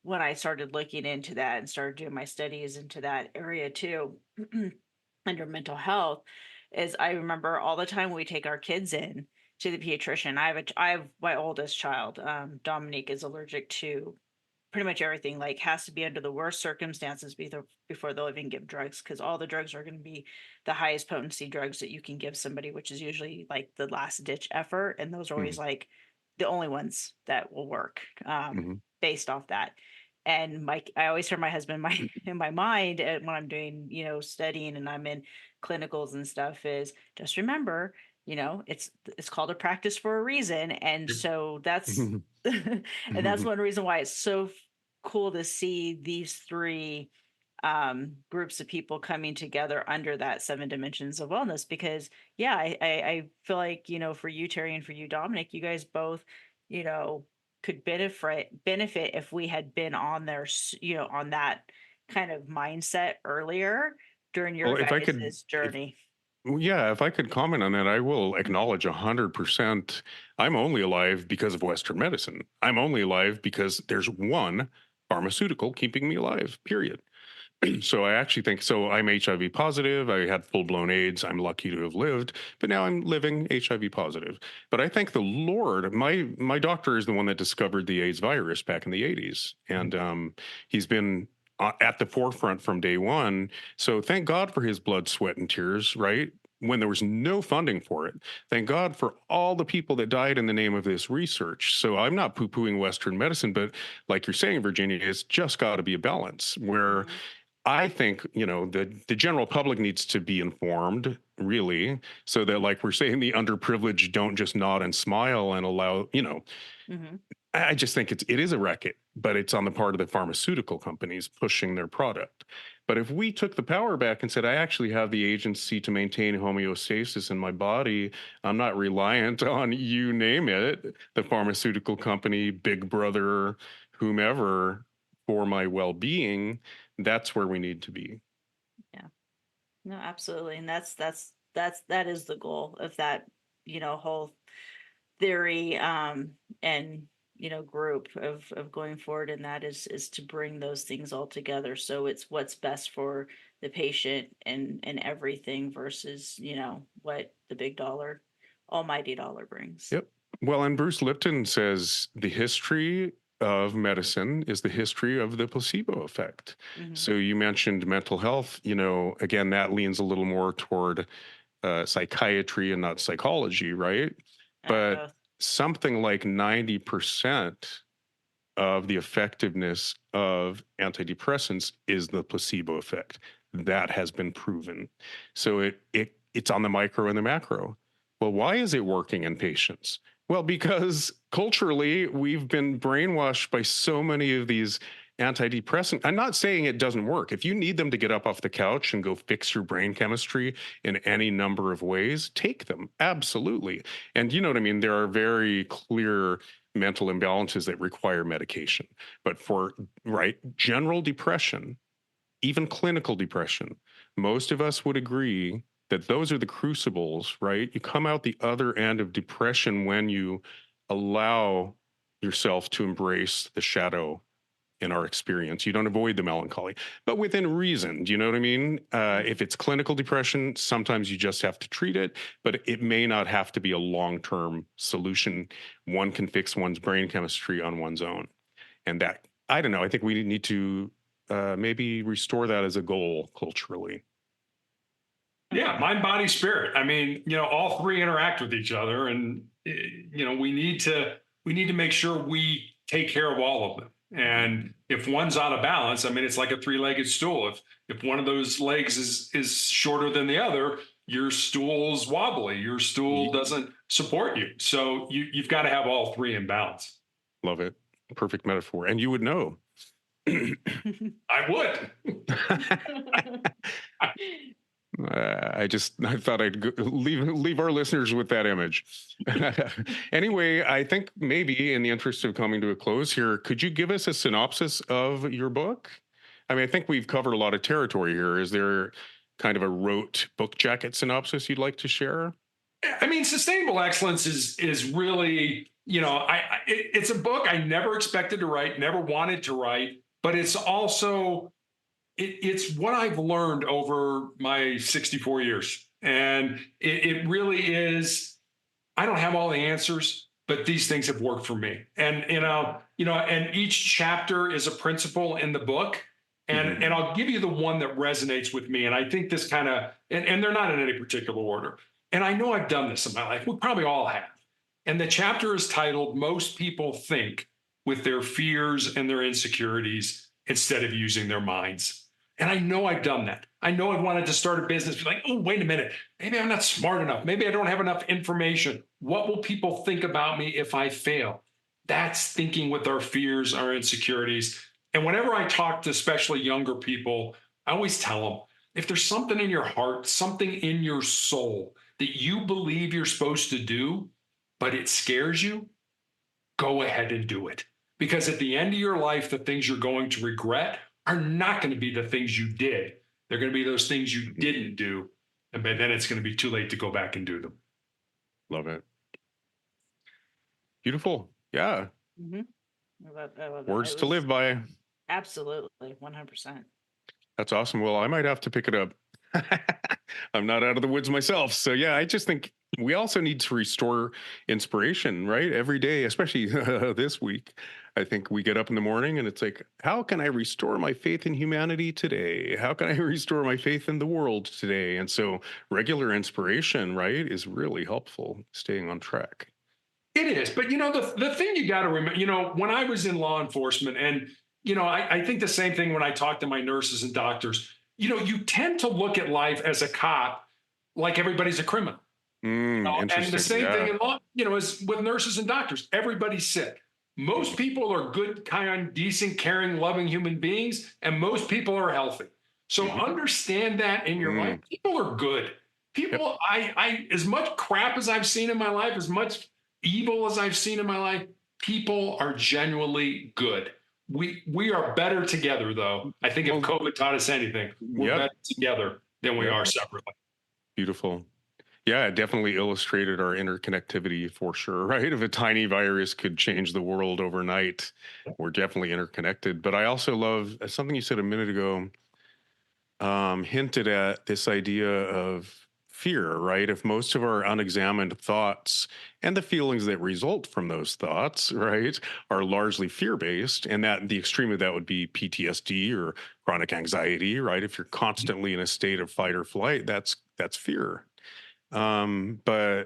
when I started looking into that and started doing my studies into that area too, under mental health, is I remember all the time we take our kids in to the pediatrician. I have my oldest child, Dominique, is allergic to pretty much everything, like has to be under the worst circumstances before they'll even give drugs, because all the drugs are going to be the highest potency drugs that you can give somebody, which is usually like the last ditch effort, and those are always Mm. like the only ones that will work, Hmm. based off that. And I always hear my husband in my mind, and when I'm doing, studying and I'm in clinicals and stuff, is just remember, it's called a practice for a reason. And so that's and that's one reason why it's so cool to see these three groups of people coming together under that seven dimensions of wellness. Because yeah, I feel like, for you, Terry, and for you, Dominic, you guys both, you know could benefit if we had been on there, on that kind of mindset earlier during your Well, if I could, guys' journey. well, yeah, if I could comment on that, I will acknowledge 100%. I'm only alive because of Western medicine. I'm only alive because there's one pharmaceutical keeping me alive, period. So I actually think so. I'm HIV positive. I had full blown AIDS. I'm lucky to have lived, but now I'm living HIV positive. But I thank the Lord. My doctor is the one that discovered the AIDS virus back in the 80s, and he's been at the forefront from day one. So thank God for his blood, sweat, and tears. Right when there was no funding for it. Thank God for all the people that died in the name of this research. So I'm not poo pooing Western medicine, but like you're saying, Virginia, it's just got to be a balance where Mhm. I think, the general public needs to be informed, really, so that, like we're saying, the underprivileged don't just nod and smile and allow, Hmm. I just think it is a racket, but it's on the part of the pharmaceutical companies pushing their product. But if we took the power back and said, I actually have the agency to maintain homeostasis in my body, I'm not reliant on you name it, the pharmaceutical company, Big Brother, whomever, for my well being, that's where we need to be. Yeah. No, absolutely. And that is the goal of that, whole theory, and group of going forward, and that is to bring those things all together, so it's what's best for the patient and everything versus what the big dollar almighty dollar brings. Yep. Well, and Bruce Lipton says the history of medicine is the history of the placebo effect. Hmm. So you mentioned mental health, again, that leans a little more toward psychiatry and not psychology, right? But Both. something like 90% of the effectiveness of antidepressants is the placebo effect. That has been proven. So it's on the micro and the macro. Well, why is it working in patients? Well, because culturally we've been brainwashed by so many of these antidepressant. I'm not saying it doesn't work. If you need them to get up off the couch and go fix your brain chemistry in any number of ways, take them. Absolutely. And you know what I mean? There are very clear mental imbalances that require medication. But for general depression, even clinical depression, most of us would agree that those are the crucibles, right? You come out the other end of depression when you allow yourself to embrace the shadow in our experience. You don't avoid the melancholy, but within reason. Do you know what I mean? If it's clinical depression, sometimes you just have to treat it, but it may not have to be a long-term solution. One can fix one's brain chemistry on one's own. And that, I don't know, I think we need to maybe restore that as a goal culturally. Yeah, mind, body, spirit. I mean, all three interact with each other, and we need to make sure we take care of all of them. And if one's out of balance, I mean, it's like a three-legged stool. If one of those legs is shorter than the other, your stool's wobbly. Your stool doesn't support you. So you've got to have all three in balance. Love it. Perfect metaphor. And you would know. I would. I thought I'd leave our listeners with that image. Anyway, I think maybe in the interest of coming to a close here, could you give us a synopsis of your book? I mean, I think we've covered a lot of territory here. Is there kind of a rote book jacket synopsis you'd like to share? I mean, sustainable excellence is really, it's a book I never expected to write, never wanted to write, but it's also it's what I've learned over my 64 years. And it really is, I don't have all the answers, but these things have worked for me. And, and each chapter is a principle in the book. And I'll give you the one that resonates with me. And I think this kind of, and they're not in any particular order. And I know I've done this in my life. We probably all have. And the chapter is titled, Most People Think with Their Fears and Their Insecurities instead of using their minds. And I know I've done that. I know I've wanted to start a business, be like, oh, wait a minute. Maybe I'm not smart enough. Maybe I don't have enough information. What will people think about me if I fail? That's thinking with our fears, our insecurities. And whenever I talk to especially younger people, I always tell them, if there's something in your heart, something in your soul that you believe you're supposed to do, but it scares you, go ahead and do it. Because at the end of your life, the things you're going to regret are not going to be the things you did. They're going to be those things you didn't do. And then it's going to be too late to go back and do them. Love it. Beautiful. Yeah. Mm-hmm. I love Words to live by. Absolutely. 100%. That's awesome. Well, I might have to pick it up. I'm not out of the woods myself. So, yeah, I just think we also need to restore inspiration, right? Every day, especially this week. I think we get up in the morning and it's like, how can I restore my faith in humanity today? How can I restore my faith in the world today? And so regular inspiration, right, is really helpful staying on track. It is. But, the thing you got to remember, when I was in law enforcement and I think the same thing when I talk to my nurses and doctors. You tend to look at life as a cop like everybody's a criminal. And the Interesting. same thing Yeah. in law, is with nurses and doctors. Everybody's sick. Most people are good, kind, decent, caring, loving human beings, and most people are healthy. So Mhm. understand that in your life. People are good. Yep. People, I as much crap as I've seen in my life, as much evil as I've seen in my life, people are genuinely good. We are better together, though. I think if Well, COVID taught us anything, we're yep. better together than we Yep. are separately. Beautiful. Yeah, it definitely illustrated our interconnectivity for sure, right? If a tiny virus could change the world overnight, we're definitely interconnected. But I also love something you said a minute ago, hinted at this idea of fear, right? If most of our unexamined thoughts and the feelings that result from those thoughts, right, are largely fear based, and that the extreme of that would be PTSD or chronic anxiety, right? If you're constantly in a state of fight or flight, that's fear. But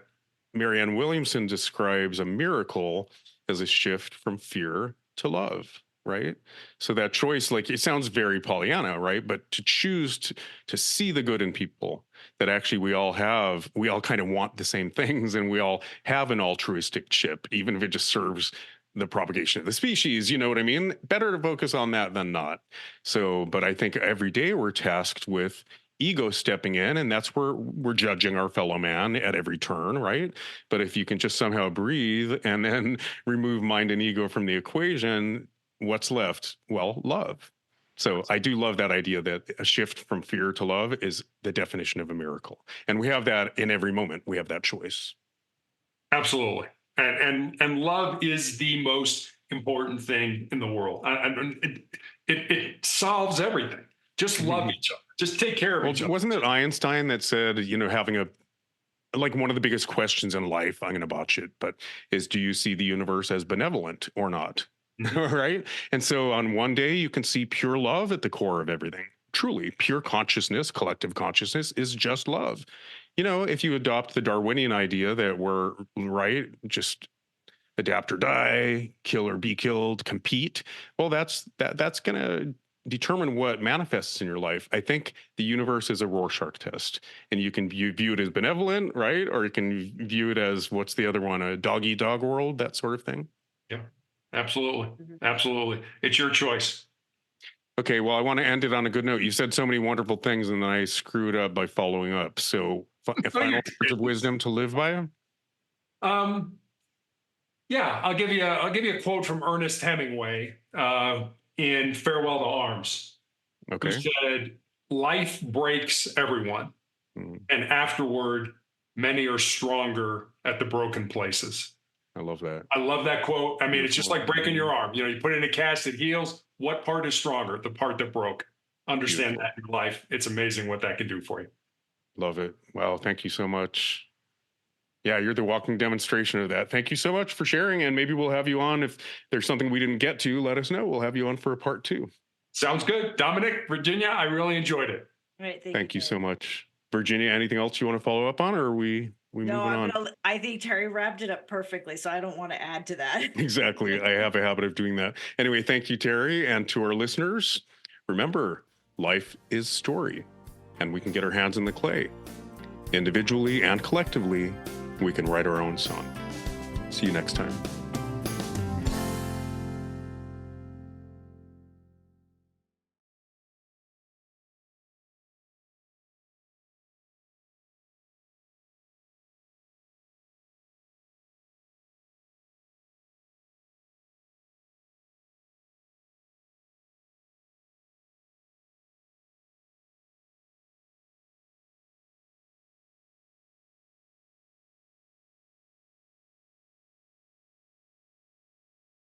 Marianne Williamson describes a miracle as a shift from fear to love, right? So that choice, like it sounds very Pollyanna, right? But to choose to see the good in people, that actually we all kind of want the same things, and we all have an altruistic chip, even if it just serves the propagation of the species, you know what I mean? Better to focus on that than not. So, but I think every day we're tasked with ego stepping in, and that's where we're judging our fellow man at every turn, right? But if you can just somehow breathe and then remove mind and ego from the equation, what's left? Well, love. So I do love that idea that a shift from fear to love is the definition of a miracle, and we have that in every moment. We have that choice. Absolutely. And love is the most important thing in the world. It solves everything. Just love each other. Just take care of Well, each other. wasn't it Einstein that said, having a like one of the biggest questions in life, I'm going to botch it, but is, do you see the universe as benevolent or not? Mhm. Right. And so on one day, you can see pure love at the core of everything. Truly, pure consciousness, collective consciousness is just love. If you adopt the Darwinian idea that we're right, just adapt or die, kill or be killed, compete, well, that's going to determine what manifests in your life. I think the universe is a Rorschach test, and you can view it as benevolent, right? Or you can view it as, what's the other one, a dog eat dog world, that sort of thing. Yeah, absolutely. Mhm. Absolutely. It's your choice. Okay, well, I want to end it on a good note. You said so many wonderful things, and then I screwed up by following up. So, No, final you words of wisdom to live by? um, yeah, I'll give you a quote from Ernest Hemingway in Farewell to Arms, who Okay. said, "Life breaks everyone, Mm, and afterward, many are stronger at the broken places." I love that. I love that quote. I mean, it's just Beautiful. like breaking your arm. You put it in a cast, it heals. What part is stronger? The part that broke. Understand Beautiful. that in your life. It's amazing what that can do for you. Love it. Wow. Thank you so much. Yeah, you're the walking demonstration of that. Thank you so much for sharing. And maybe we'll have you on. If there's something we didn't get to, let us know. We'll have you on for a part two. Sounds good. Dominic, Virginia, I really enjoyed it. All right. Thank you so Terry. much. Virginia, anything else you want to follow up on, or are we No, moving on? I think Terry wrapped it up perfectly, so I don't want to add to that. Exactly. I have a habit of doing that. Anyway, thank you, Terry. And to our listeners, remember, life is story, and we can get our hands in the clay. Individually and collectively, we can write our own song. See you next time.